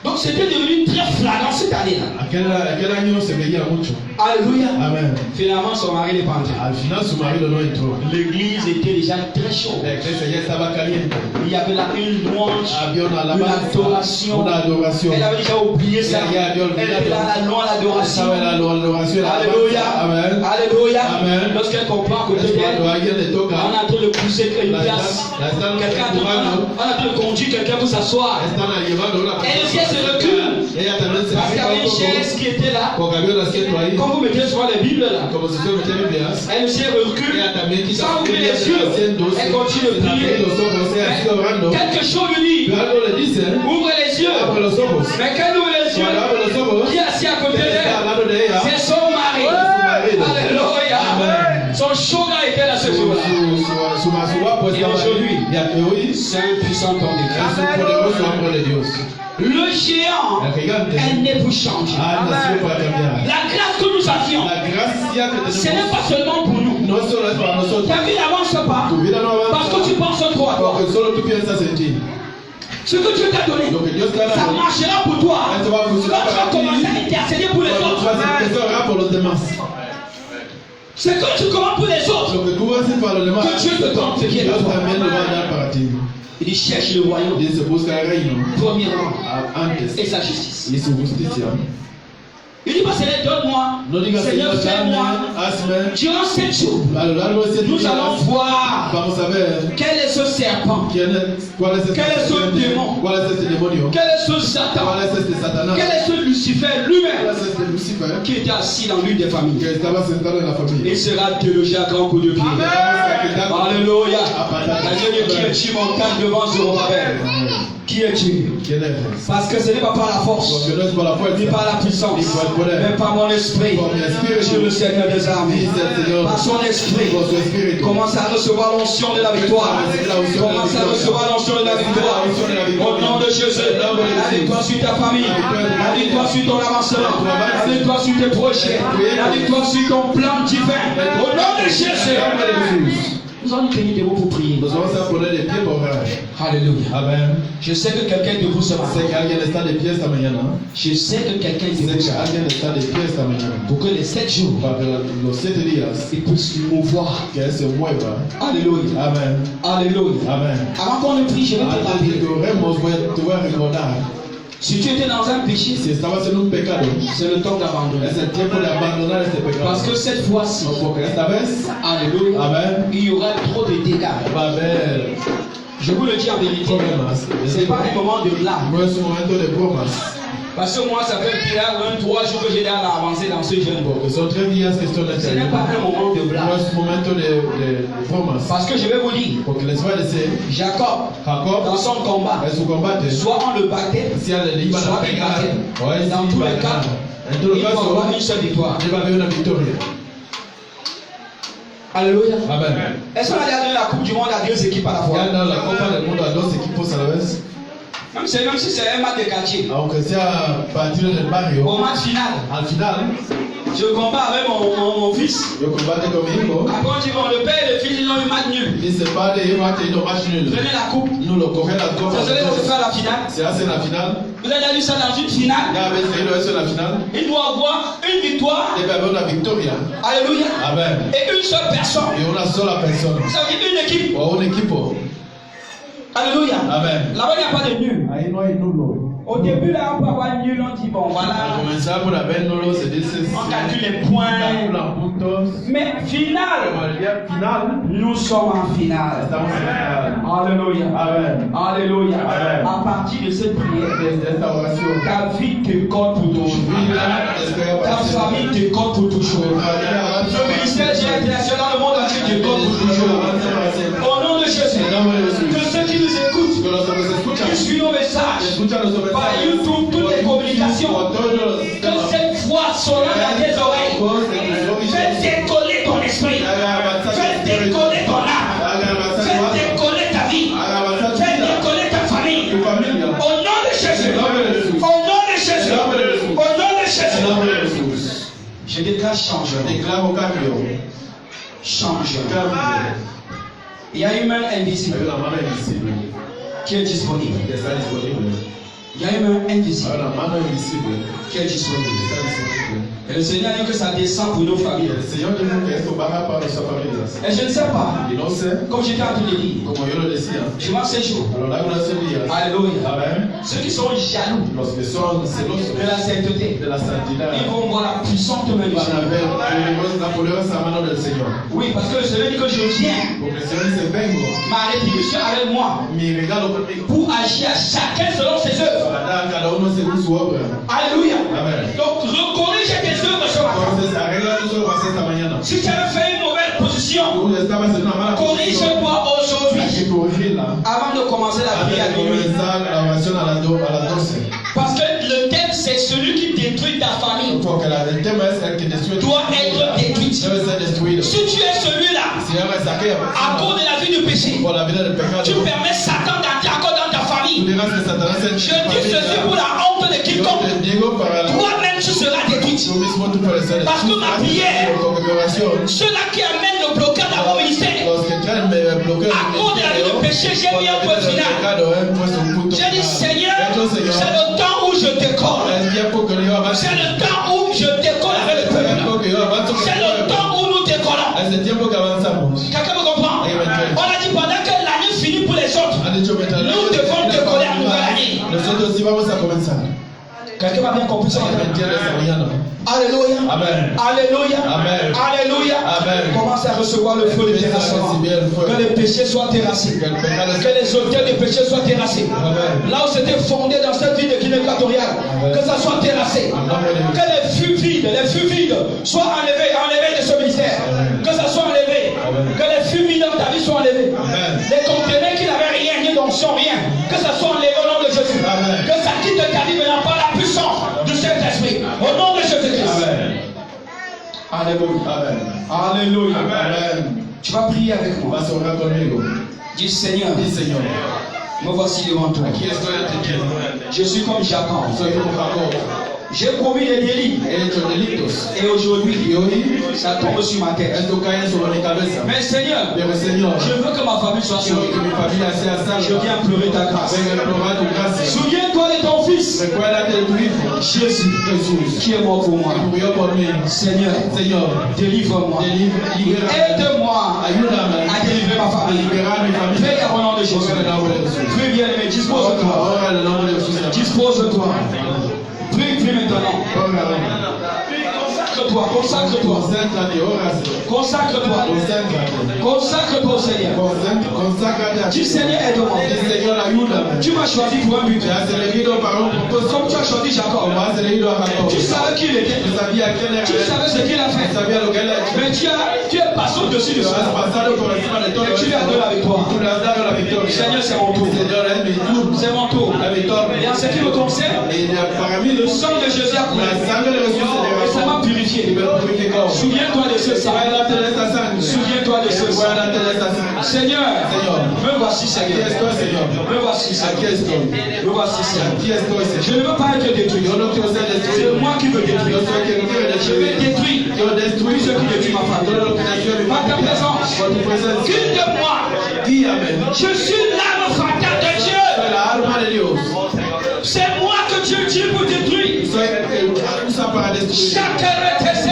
S1: Donc c'était devenu très flagrant cette année-là.
S2: Aquel año se veía mucho.
S1: Alléluia.
S2: Amen.
S1: Finalement, son mari n'est pas entré.
S2: Al final su marido no entró.
S1: L'église était déjà très chaude.
S2: La iglesia ya estaba caliente.
S1: Il y avait là une louange,
S2: Había una
S1: une
S2: alabanza,
S1: adoration.
S2: una adoración.
S1: Elle avait déjà oublié ça.
S2: Ya había olvidado.
S1: Elle était là la louange, l'adoration.
S2: Estaba en la adoración, la
S1: Alléluia.
S2: alabanza. Amen.
S1: Alléluia.
S2: Amen.
S1: Lorsqu'elle comprend que
S2: Es
S1: peut-être
S2: cuando alguien le
S1: on
S2: toca,
S1: est en train de pousser une
S2: la
S1: place.
S2: están
S1: Quelqu'un on est
S2: empujando,
S1: en train de conduire quelqu'un pour s'asseoir.
S2: están llevando una
S1: Elle aussi, elle se recule.
S2: Ella también se
S1: Parce qu'il y avait une
S2: un
S1: chaise
S2: poco,
S1: qui était là.
S2: porque había un asiento ahí,
S1: Quand vous mettez souvent les Bibles là,
S2: como si se metía Biblias.
S1: elle aussi recule.
S2: Ella también quita
S1: Sans ouvrir les
S2: Biblias
S1: yeux.
S2: haciéndose,
S1: Elle continue de
S2: sin abrir
S1: prier.
S2: los ojos, ella sigue orando.
S1: Quelque chose lui dit,
S2: Pero algo le dice,
S1: ouvre les yeux.
S2: abre los ojos.
S1: Mais quand elle ouvre les yeux,
S2: Cuando abre los ojos,
S1: qui est assis à côté
S2: ¿quién está al
S1: d'elle?
S2: lado de ella?
S1: C'est son mari.
S2: Es su marido.
S1: Alléluia.
S2: Amen.
S1: Son shoga était là ce jour-là.
S2: Su guapo
S1: Y
S2: estaba
S1: aujourd'hui,
S2: ahí. Y que hoy
S1: C'est un puissant homme de Dieu.
S2: es un poderoso hombre de Dios.
S1: Le géant
S2: El gigante
S1: est né pour changer.
S2: ha nacido para cambiar.
S1: La grâce que nous avions,
S2: La gracia que
S1: ce n'est
S2: tenemos
S1: pas seulement pour nous.
S2: no solo es para nosotros.
S1: Ta vie n'avance pas
S2: Tu vida no
S1: parce que
S2: avanza
S1: tu penses trop à toi.
S2: porque solo tú piensas en ti.
S1: Ce que Dieu t'a donné,
S2: Lo que Dios te ha
S1: ça
S2: dado,
S1: marchera pour toi.
S2: esto va a
S1: Quand
S2: funcionar
S1: tu vas
S2: para ti.
S1: commencer à intercéder pour les
S2: Cuando tú vas a
S1: autres,
S2: empezar a orar por los demás.
S1: c'est que tu commences pour les autres
S2: Lo que tú vas a hacer para los demás,
S1: que Dieu te donne ce qui est de
S2: Dios
S1: toi.
S2: también lo va a dar para ti.
S1: Il dit cherche le royaume,
S2: Dice busca el reino
S1: premièrement,
S2: antes
S1: et sa justice.
S2: y su justicia.
S1: Il dit pas Seigneur, donne-moi,
S2: No digas
S1: Seigneur,
S2: Señor,
S1: fais-moi.
S2: dame, hazme.
S1: Durant 7 jours,
S2: A lo largo de 7
S1: nous allons
S2: días
S1: voir
S2: vamos a ver
S1: quel est ce serpent,
S2: cuál es este
S1: ¿Qué es un demonio?
S2: cuál es este demonio,
S1: quel est ce Satan,
S2: cuál es este Satanás,
S1: quel est ce Lucifer
S2: cuál
S1: lui-même
S2: es este Lucifer
S1: qui était assis dans l'une des familles.
S2: que estaba sentado en la familia.
S1: Il sera délogé à grand coup de pied. Alléluia. Seigneur, qui es-tu montagne devant Zorobabel? Qui es-tu?
S2: ¿Quién eres?
S1: Parce que ce n'est pas par la force,
S2: Porque no es por la
S1: ni
S2: fuerza,
S1: par la puissance,
S2: ni por el poder,
S1: mais par mon esprit.
S2: por mi espíritu,
S1: Dieu le Seigneur des armées.
S2: dice el Señor,
S1: Par son esprit.
S2: por su espíritu.
S1: Commence à recevoir l'onction de la victoire. Commence à recevoir l'onction de la victoire. Au nom de Jésus. La victoire sur ta famille. La victoire sur ton avancement. La victoire sur tes projets. La victoire sur ton plan divin. Au nom de Jésus. Nous allons nous tenir debout pour prier.
S2: Nos vamos a poner de pie por orar.
S1: Alléluia.
S2: Amen.
S1: Je sais que quelqu'un est debout ce
S2: Sé
S1: matin.
S2: que alguien está de pie esta mañana.
S1: Je sais que quelqu'un est
S2: Sé
S1: debout ce
S2: que
S1: matin.
S2: alguien está de pie esta mañana.
S1: Pour que les 7 jours,
S2: Para que los 7 días
S1: il puisse mouvoir.
S2: que Él se mueva.
S1: Alléluia.
S2: Amen.
S1: Alléluia.
S2: Amen.
S1: Avant qu'on ne prie, je vais te
S2: Antes de
S1: rappeler.
S2: que oremos, te voy a recordar.
S1: Si tu étais dans un péché,
S2: Si estabas en un pecado,
S1: c'est le temps d'abandonner.
S2: es el tiempo de abandonar este pecado.
S1: Parce que cette fois-ci,
S2: Porque esta vez
S1: alléluia,
S2: Amen.
S1: il y aura trop de dégâts.
S2: va a haber
S1: Je vous le dis en vérité,
S2: problemas.
S1: ce n'est pas un moment de blague.
S2: No es un momento de bromas.
S1: Parce que moi, ça fait déjà 3 jours que j'ai déjà avancé dans ce jeûne.
S2: Porque son 3 días que estoy en
S1: Ce
S2: este
S1: n'est pas un moment de
S2: No
S1: blague.
S2: es un momento de bromas.
S1: Parce que je vais vous dire,
S2: Porque les voy a decir,
S1: Jacob, dans
S2: Jacob,
S1: son combat,
S2: en su combate,
S1: soit on le battait,
S2: si le iban
S1: soit
S2: a
S1: il
S2: pegar,
S1: battait.
S2: o él
S1: Dans
S2: sí
S1: tous
S2: iba a
S1: les cas,
S2: ganar. En todo
S1: il faut avoir
S2: caso,
S1: une seule victoire.
S2: iba a haber una victoria.
S1: Alléluia.
S2: Amen.
S1: Est-ce qu'on a déjà donné la Coupe du Monde à 2 équipes à la
S2: Ya
S1: fois?
S2: han dado la Copa del Mundo a 2 equipos a la vez.
S1: Même si c'est un match de quartier.
S2: Aunque sea partido del barrio,
S1: Au match final,
S2: al final,
S1: je combats avec mon fils.
S2: yo combate con mi hijo.
S1: Après, on dit bon, le père et le fils, ils ont eu match nul.
S2: Dice, padre, hijo ha tenido match nul.
S1: Prenez la coupe.
S2: No lo coge la copa.
S1: Ça serait de faire la finale.
S2: Se hace en la final.
S1: Vous avez vu ça dans une finale.
S2: Ya habéis leído eso en la final.
S1: Il doit avoir une victoire.
S2: Debe haber una victoria.
S1: Alléluia.
S2: Amen.
S1: Et une seule personne.
S2: Y una sola persona.
S1: Ça veut dire une équipe.
S2: O un equipo.
S1: Alléluia.
S2: Amen.
S1: Là-bas, il n'y a pas de nul.
S2: Ahí no hay nulo.
S1: Au début, là, on peut avoir nul. On dit bon,
S2: Al
S1: voilà.
S2: comenzar por haber nulo se dice
S1: On calcule les points.
S2: calcula puntos.
S1: Mais
S2: Pero
S1: finale,
S2: al día final
S1: nous sommes en finale.
S2: estamos en la final.
S1: Alléluia.
S2: Amen.
S1: Alléluia.
S2: Amen.
S1: À partir de cette prière,
S2: Desde esta oración,
S1: ta vie te compte pour toujours.
S2: vida espera
S1: Ta
S2: para
S1: famille
S2: siempre.
S1: te compte pour toujours. Le ministère international, le monde entier te compte pour toujours. Au nom de Jésus, que ceux qui nous écoutent,
S2: Que los que nos escuchan,
S1: qui suivent nos messages,
S2: escuchan nuestro
S1: par
S2: mensaje,
S1: YouTube, toutes les communications,
S2: por todos los
S1: que cette voix sonnant dans tes oreilles, fais décoller ton esprit, fais décoller ton âme, fais décoller ta vie, fais décoller ta famille.
S2: tu familia.
S1: Au nom de Jésus,
S2: En nombre de Jesús.
S1: au nom de Jésus, au nom de
S2: En nombre de
S1: Jésus,
S2: Jesús.
S1: je déclare changement,
S2: Declaro cambio.
S1: changement.
S2: Cambio.
S1: Il y a une main
S2: Il y
S1: invisible
S2: a una mano invisible
S1: qui est disponible.
S2: que está disponible.
S1: Il y a une main
S2: Hay
S1: invisible
S2: una mano invisible
S1: qui est disponible.
S2: que está disponible.
S1: Et le Seigneur dit que ça descend pour nos
S2: Y
S1: familles.
S2: el Señor dijo que esto baja para nuestras familias.
S1: Et je ne sais pas,
S2: Y no sé,
S1: comme j'étais en train de dire,
S2: como yo lo decía,
S1: durant ces jours,
S2: a lo largo de estos días,
S1: alléluia,
S2: Amen,
S1: ceux qui sont jaloux
S2: los que son celosos
S1: de la sainteté,
S2: de la santidad
S1: ils vont voir la puissante main du
S2: van a ver
S1: Seigneur.
S2: la poderosa mano del Señor.
S1: Oui, parce que le Seigneur dit que je viens,
S2: Porque el Señor dice, vengo,
S1: ma rétribution avec moi,
S2: mi regalo conmigo,
S1: pour agir à chacun selon ses œuvres.
S2: para dar a cada uno según su obra.
S1: Alléluia.
S2: Amen.
S1: Donc, recorrige tes œuvres ce matin.
S2: Entonces, arregla tus obras esta mañana.
S1: Si tu avais fait une mauvaise position,
S2: Tú estabas en una mala posición.
S1: corrige-toi
S2: Hay
S1: aujourd'hui.
S2: que corregirla
S1: Avant de commencer la
S2: antes
S1: prière à
S2: de
S1: minuit.
S2: comenzar la oración a las 12.
S1: Parce que le thème, c'est celui qui détruit ta famille.
S2: Porque el tema es el que destruye tu
S1: Doit
S2: familia.
S1: être détruit.
S2: Debe ser destruido.
S1: Si tu es celui-là,
S2: Si eres aquella
S1: à cause
S2: persona
S1: de la vie du péché,
S2: por la vida del pecado,
S1: tu permets Satan d'entrer encore dans ta
S2: tú
S1: famille.
S2: dirás que Satanás es
S1: Je dis ceci pour la honte de
S2: Yo
S1: quiconque.
S2: te digo para la
S1: Toi-même, tu seras détruit.
S2: tú mismo tú puedes ser
S1: Parce que ma prière,
S2: con mi oración.
S1: ceux-là qui amènent le blocage à mon ministère,
S2: Los que traen bloqueo
S1: à cause de la vie du péché, j'ai mis un point final. J'ai dit, Seigneur, c'est le temps où je décolle. C'est le temps où je décolle avec le peuple. C'est le temps où nous décollons. Quelqu'un me comprend? On a dit pendant que l'année finit pour les autres, nous devons décoller à nouvelle année.
S2: Nosotros sí vamos a comenzar.
S1: Quelqu'un m'a bien compris ça?
S2: ¿Entiendes, mañana?
S1: Alléluia.
S2: Amen.
S1: Alléluia.
S2: Amen.
S1: Alléluia.
S2: Amen.
S1: Commence à recevoir le feu de terrassement. Que les péchés soient terrassés. Que les auteurs de péchés soient terrassés.
S2: Amen.
S1: Là où c'était fondé dans cette ville de Guinée équatoriale, que ça soit terrassé. Que les fûts vides soient enlevés de ce ministère. Que ça soit enlevé. Que les fûts vides dans ta vie soient enlevés. Les conteneurs qui n'avaient rien, ni d'onction, rien. Que ça soit enlevé au nom de Jésus. Que ça quitte ta vie maintenant par la puissance du Saint-Esprit. Au nom de Jésus-Christ. Alléluia. Alléluia.
S2: Amen.
S1: Tu vas prier avec moi.
S2: Vas a orar conmigo.
S1: Dis Seigneur,
S2: Di, Señor,
S1: me voici devant toi.
S2: aquí estoy ante ti.
S1: Je suis comme Jacob.
S2: Soy como Jacob.
S1: J'ai commis des délits.
S2: He hecho delitos.
S1: Et aujourd'hui,
S2: Y hoy
S1: ça tombe sur ma tête.
S2: esto cae sobre mi cabeza.
S1: Mais Seigneur,
S2: Pero Señor,
S1: je veux que ma famille soit
S2: quiero que
S1: sauvée.
S2: mi familia sea
S1: Je
S2: salva.
S1: viens pleurer ta grâce.
S2: Venga a implorar tu gracia.
S1: Souviens-toi de ton fils,
S2: Recuérdate de tu hijo,
S1: Jésus,
S2: Jesús,
S1: qui est mort pour moi.
S2: que murió por mí.
S1: Seigneur,
S2: Señor,
S1: délivre-moi.
S2: libérame.
S1: Aide-moi
S2: Ayúdame
S1: à délivrer ma
S2: a
S1: famille.
S2: liberar mi familia.
S1: Prie au nom de Jésus.
S2: Por el nombre de Jesús.
S1: Prie bien aimé, dispose-toi.
S2: Ahora en el nombre de Jesús.
S1: Dispose-toi. Prie maintenant.
S2: Ora.
S1: Consacre-toi.
S2: Concéntrate, ora, Señor.
S1: Consacre-toi.
S2: Concéntrate.
S1: Consacre-toi au Seigneur.
S2: Conságrate a
S1: Dis
S2: ti.
S1: Seigneur, aide-moi.
S2: Señor, ayúdame.
S1: Tu m'as choisi pour un but.
S2: Te has elegido para un propósito.
S1: Comme tu as choisi Jacob.
S2: Como has elegido a Jacob.
S1: Tu savais qui il était.
S2: Tú sabías quién era
S1: Tu
S2: él.
S1: savais ce qu'il a
S2: Tú
S1: fait.
S2: sabías lo que él ha hecho.
S1: Mais tu es passé au-dessus de
S2: Lo has
S1: ça.
S2: pasado por encima de todo
S1: Et tu lui as
S2: esto.
S1: donné la victoire.
S2: Tú le has dado la victoria.
S1: Seigneur, c'est mon tour.
S2: Señor, es mi turno.
S1: C'est mon tour.
S2: La victoria.
S1: Et en ce qui me concerne,
S2: Y para mí,
S1: le sang de Jésus a coulé.
S2: la sangre de Jesús se
S1: Et ça m'a
S2: derramó. Y
S1: purifié.
S2: me purificó.
S1: Souviens-toi de ce sang.
S2: Acuérdate de esta sangre.
S1: Souviens-toi de ce sang.
S2: Acuérdate de esta sangre.
S1: Seigneur,
S2: Señor,
S1: me voici
S2: aquí
S1: Seigneur.
S2: estoy, Señor.
S1: Me voici
S2: Aquí
S1: Seigneur.
S2: estoy.
S1: Me voici Seigneur.
S2: Aquí estoy,
S1: Je
S2: Señor.
S1: ne veux pas être détruit.
S2: Yo no quiero ser
S1: C'est
S2: destruido.
S1: moi qui veux
S2: Yo
S1: détruire.
S2: soy quien quiere
S1: Je vais
S2: destruir.
S1: détruire
S2: Yo destruyo
S1: tout ce qui détruit ma famille.
S2: todo lo que destruye mi
S1: Par ta
S2: familia.
S1: présence,
S2: Por tu presencia.
S1: guide-moi.
S2: Guíame.
S1: Je suis l'âme fatale de Dieu.
S2: Soy la alma de Dios.
S1: C'est moi que Dieu dit pour détruire.
S2: Soy el que usa para destruir.
S1: Chaque RTC,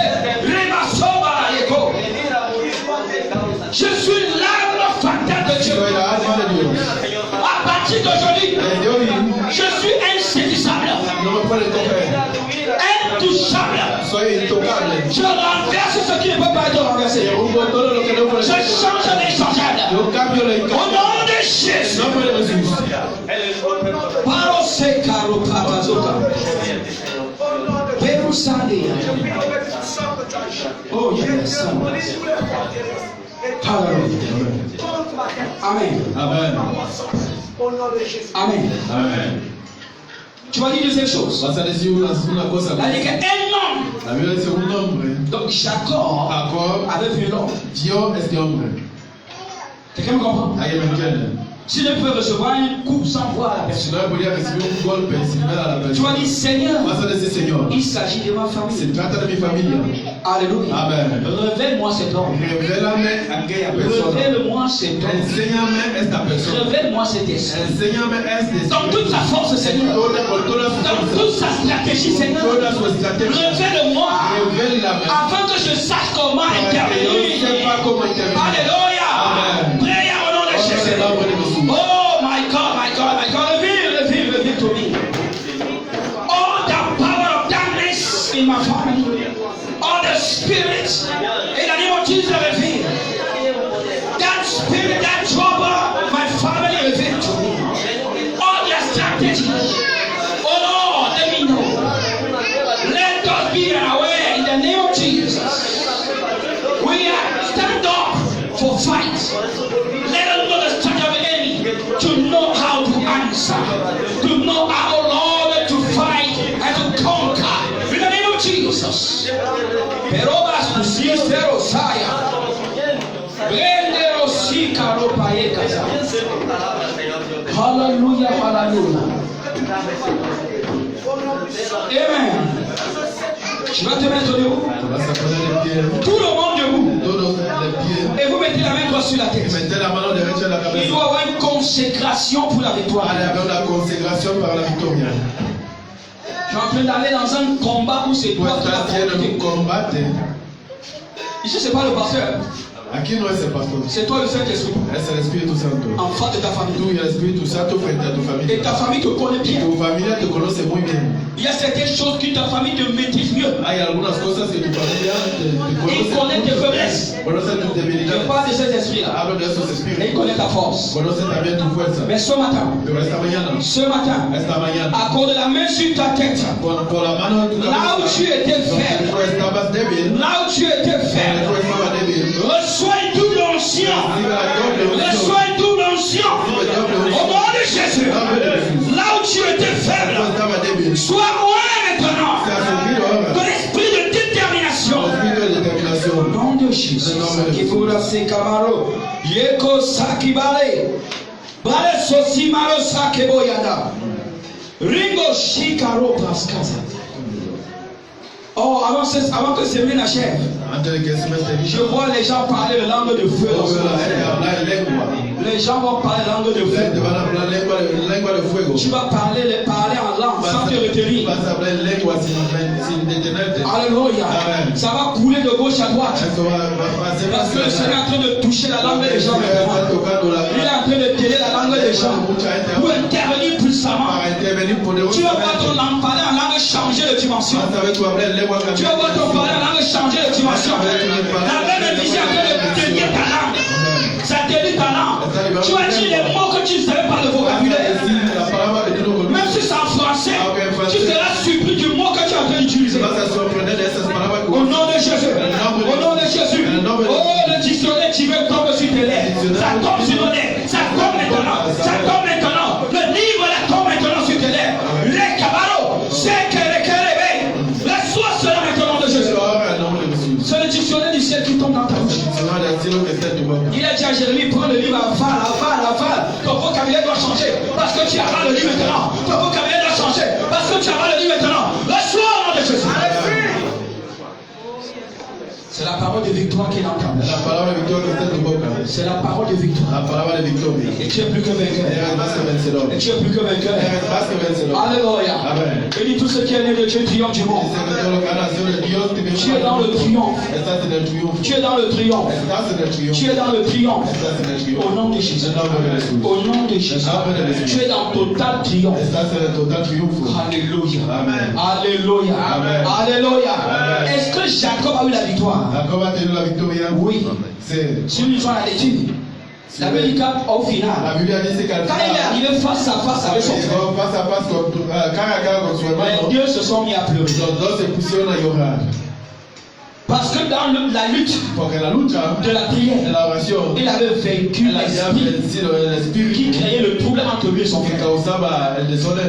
S1: Remasoma Eko. Je suis l'âme fatale de Dieu.
S2: Soy la alma de Dios.
S1: À partir d'aujourd'hui,
S2: Desde hoy
S1: je suis insaisissable,
S2: no me puede tocar.
S1: intouchable.
S2: Soy intocable.
S1: Je renverse ce qui ne peut pas être renversé.
S2: Derrumbo todo lo que no puede
S1: Je
S2: ser.
S1: change l'inchangeable.
S2: Yo cambio la
S1: Au
S2: incapaz.
S1: nom de
S2: En
S1: Jésus.
S2: nombre de Jesús.
S1: Paro se caro papazoka. Peru Sunday. Oh yes. Hallelujah. Amen.
S2: Amen.
S1: Amen.
S2: Amen.
S1: Tu vas dire deuxième chose.
S2: Vas a decir una cosa.
S1: La dit qu'un homme.
S2: La Biblia dice un hombre.
S1: Donc Jacob
S2: Jacob
S1: avait vu l'homme.
S2: dio este hombre.
S1: Quelqu'un me comprend?
S2: ¿Alguien me entiende?
S1: Si tu peux recevoir un coup sans voir la personne,
S2: Si no podía recibir un golpe sin ver a la
S1: tu
S2: persona,
S1: vas dire Seigneur,
S2: vas a decir, Señor,
S1: il s'agit de ma famille.
S2: se trata de mi familia.
S1: Alléluia.
S2: Amen.
S1: Révèle-moi cet homme.
S2: Revélame a aquella persona.
S1: Révèle-moi cet homme.
S2: Enséñame esta persona.
S1: Révèle-moi cet esprit.
S2: Enséñame este
S1: Dans toute sa force, Seigneur.
S2: Con toda su
S1: Dans
S2: fuerza,
S1: toute sa stratégie, Seigneur.
S2: toda su estrategia.
S1: Révèle-moi.
S2: Revélame.
S1: Afin que je sache comment
S2: Para que yo
S1: intervenir.
S2: sepa cómo intervenir.
S1: Alléluia.
S2: Amen.
S1: Prière au nom de Jésus.
S2: En el nombre de Jesús.
S1: Oh my God, my God, my God. Reveal to me. All the power of darkness in my family. All the spirits. In the name of Jesus, reveal. That spirit, that trouble, my family, reveal to me. All their strategies. Oh Lord, let me know. Let us be aware in the name of Jesus. We are stand up for fight. Let us know the strategy of the enemy to know how to answer, to know how, Lord, to fight and to conquer. In the name of Jesus. Perobas tu sincero saya. Prendero si caro paekasa. Hallelujah, hallelujah. Amen. Je vais te mettre debout.
S2: Te vas a poner de pie.
S1: Tout le monde debout.
S2: Todos de pie.
S1: Et vous mettez la main droite sur la tête.
S2: Mettez la mano derecha en la
S1: Il
S2: cabeza.
S1: doit y avoir une consécration pour la victoire.
S2: Allez avec la consécration par la victoria.
S1: Je suis en train d'aller dans un combat où c'est
S2: Tú
S1: toi qui vas
S2: estás en un
S1: combattre.
S2: combate.
S1: Ici, ce n'est pas le pasteur.
S2: Aquí no es el pastor.
S1: C'est toi le Saint-Esprit.
S2: Es el Espíritu Santo.
S1: En face de ta famille.
S2: Tú y el Espíritu Santo frente a tu
S1: Et
S2: familia.
S1: ta famille te connaît bien.
S2: Tu familia te conoce muy bien.
S1: Il y a certaines choses que ta famille te maîtrise mieux.
S2: Hay algunas cosas que tu familia te
S1: Il connaît tes faiblesses.
S2: conoce tus
S1: Je
S2: debilidades.
S1: parle de cet esprit-là.
S2: Hablo de esos
S1: Et il
S2: espíritus.
S1: connaît ta force.
S2: Conoce también tu fuerza.
S1: Mais ce matin,
S2: Pero esta mañana,
S1: à cause de la main sur ta tête,
S2: por la mano de tu
S1: là où tu étais
S2: donde
S1: faible,
S2: tú estabas débil,
S1: là où tu étais
S2: donde
S1: faible,
S2: tú estabas débil,
S1: reçois une double onction.
S2: recibe la doble unción.
S1: Reçois une double onction. Au nom de Jésus. Là où tu étais
S2: Tú
S1: faible,
S2: estabas débil.
S1: sois moins maintenant.
S2: Se ha sufrido ahora.
S1: Ton esprit de détermination.
S2: Espíritu de
S1: Au
S2: determinación.
S1: nom de Jésus. Kibura se kamaro. Yeko sakibale. Bale sosimaro sakeboyada. Ringo shikaro paskaza. Oh, avant que ce semaine achève,
S2: Antes de que se me esté
S1: je vois les gens parler la langue de feu. dans ce moment.
S2: hablar lengua.
S1: Les gens vont parler la langue de
S2: Te
S1: feu.
S2: van a hablar lengua de fuego.
S1: Tu vas parler en langue sans te retenir.
S2: Vas a hablar lengua sin detenerte.
S1: Alléluia.
S2: Amen.
S1: Ça va couler de gauche à droite.
S2: Eso va a ser
S1: Parce que le Seigneur est en train de toucher la langue des gens maintenant.
S2: Está tocando la
S1: Il est en train de télé la langue des gens pour intervenir puissamment.
S2: para intervenir
S1: Tu vas voir ton
S2: poderosamente.
S1: langue parler en langue changer de dimension.
S2: Vas a ver tu hablar lengua
S1: Tu vas voir ton parler en langue changer de dimension. La même émission est en train de délier ta langue. Ça délie ta langue. Tu vas dire les mots que tu ne savais pas le vocabulaire.
S2: La palabra que tú no
S1: Même
S2: conoces.
S1: si c'est en français, tu seras surpris du mot que tu es en train d'utiliser.
S2: Vas a sorprender de esas palabras que
S1: Au nom de Jésus. Au nom de Jésus. Oh, le dictionnaire divin tombe sur tes lèvres. Ça tombe sur nos lèvres. Ça tombe maintenant. Ça tombe maintenant. Le livre là tombe maintenant sur tes lèvres. Les cabaros. C'est que les kérébés. Reçois cela maintenant de Jésus.
S2: ahora en nombre de Jesús.
S1: C'est le dictionnaire du ciel qui tombe dans ta bouche.
S2: Señor, del cielo que está en tu boca.
S1: Il a dit à Jérémie, prends le livre, avale. Ton vocabulaire doit changer. Parce que tu avales le livre maintenant. Ton vocabulaire doit changer. Parce que tu avales le livre maintenant. Reçois au nom de Jésus. C'est la parole de victoire qui est dans ta bouche.
S2: La palabra de victoria que está en tu boca.
S1: C'est la parole de victoire.
S2: La palabra de victoria.
S1: Et tu es plus que vainqueur.
S2: Eres más que vencedor.
S1: Et tu es plus que vainqueur.
S2: Eres más que vencedor.
S1: Alléluia.
S2: Amen.
S1: Et dit tout ce qui est né de Dieu triomphe du monde.
S2: Dice que todo lo que ha nacido de Dios te
S1: Tu es dans le triomphe.
S2: Estás en el triunfo.
S1: Tu es dans le triomphe.
S2: Estás en el triunfo.
S1: Tu es dans le triomphe.
S2: Estás en el triunfo.
S1: Au nom de Jésus.
S2: En nombre de Jesús.
S1: Au nom de Jésus. Tu es dans total triomphe.
S2: Estás en el total triunfo.
S1: Alléluia.
S2: Amen.
S1: Alléluia.
S2: Amen.
S1: Alléluia.
S2: Amen.
S1: Est-ce que Jacob a eu la victoire?
S2: Jacob a tenido la victoria.
S1: Oui.
S2: Sí.
S1: Si nous lisons la lecture, la Bible dit qu'au
S2: La
S1: final,
S2: Biblia dice que al
S1: quand il est arrivé face à face avec son frère,
S2: llegó face a face cara a cara con su hermano,
S1: les deux se sont mis à pleurer.
S2: los dos se pusieron a llorar.
S1: Parce que dans la lutte
S2: Porque en la lucha,
S1: de la
S2: en
S1: prière,
S2: la oración,
S1: il avait vaincu
S2: él había
S1: l'esprit
S2: vencido el espíritu
S1: qui créait le trouble entre lui et son
S2: que
S1: frère.
S2: causaba el desorden,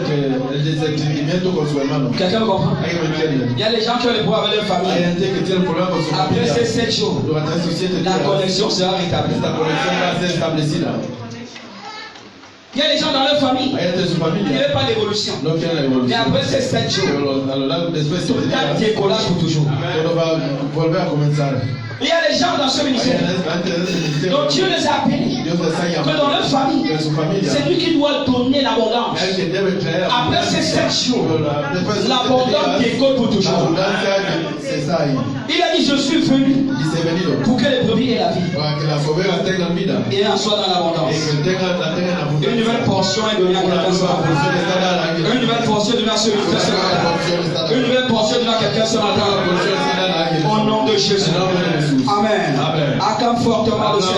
S2: el desentendimiento con su hermano.
S1: Quelqu'un comprend?
S2: ¿Alguien me entiende?
S1: Il y a des gens qui ont les problèmes avec leur
S2: Hay
S1: famille.
S2: gente que tiene problemas con su
S1: Après
S2: familia.
S1: ces 7 jours,
S2: Durante esos 7
S1: la
S2: días,
S1: connexion sera rétablie.
S2: esta conexión va a ser establecida.
S1: Il y a des gens dans leur famille.
S2: Hay gente de su
S1: Il n'y
S2: familia.
S1: avait pas d'évolution.
S2: No quieren la
S1: Mais
S2: evolución.
S1: après ces 7 jours,
S2: Pero a lo largo, después de
S1: tout
S2: este
S1: un
S2: día,
S1: décollage pour toujours.
S2: todo va a volver a comenzar.
S1: Il y a des gens dans ce
S2: Hay
S1: ministère.
S2: gente de este ministerio.
S1: Donc Dieu les a appelés.
S2: Dios les ha
S1: Que dans
S2: llamado.
S1: leur famille,
S2: Que en su familia.
S1: c'est lui qui doit donner l'abondance.
S2: El que debe traer
S1: Après ces 7 jours,
S2: después de este
S1: l'abondance
S2: día,
S1: décolle pour
S2: la
S1: toujours.
S2: abundancia se está ahí.
S1: Il a dit, je suis venu
S2: Dice venido
S1: pour que les brebis aient la vie
S2: para que las ovejas tengan vida
S1: et en soient dans
S2: y
S1: l'abondance.
S2: que la tengan en abundancia.
S1: Une nouvelle portion est donnée à
S2: Una
S1: quelqu'un ce
S2: nueva
S1: matin.
S2: porción está dada a alguien.
S1: Une nouvelle portion est donnée à celui qui
S2: Una
S1: ce
S2: nueva
S1: matin.
S2: porción está dada.
S1: Une nouvelle portion est donnée à quelqu'un ce
S2: Una nueva
S1: matin.
S2: porción está dada a alguien.
S1: Au nom de Jésus.
S2: En nombre de Jesús.
S1: Amen.
S2: Amen.
S1: Acclame fortement le Seigneur.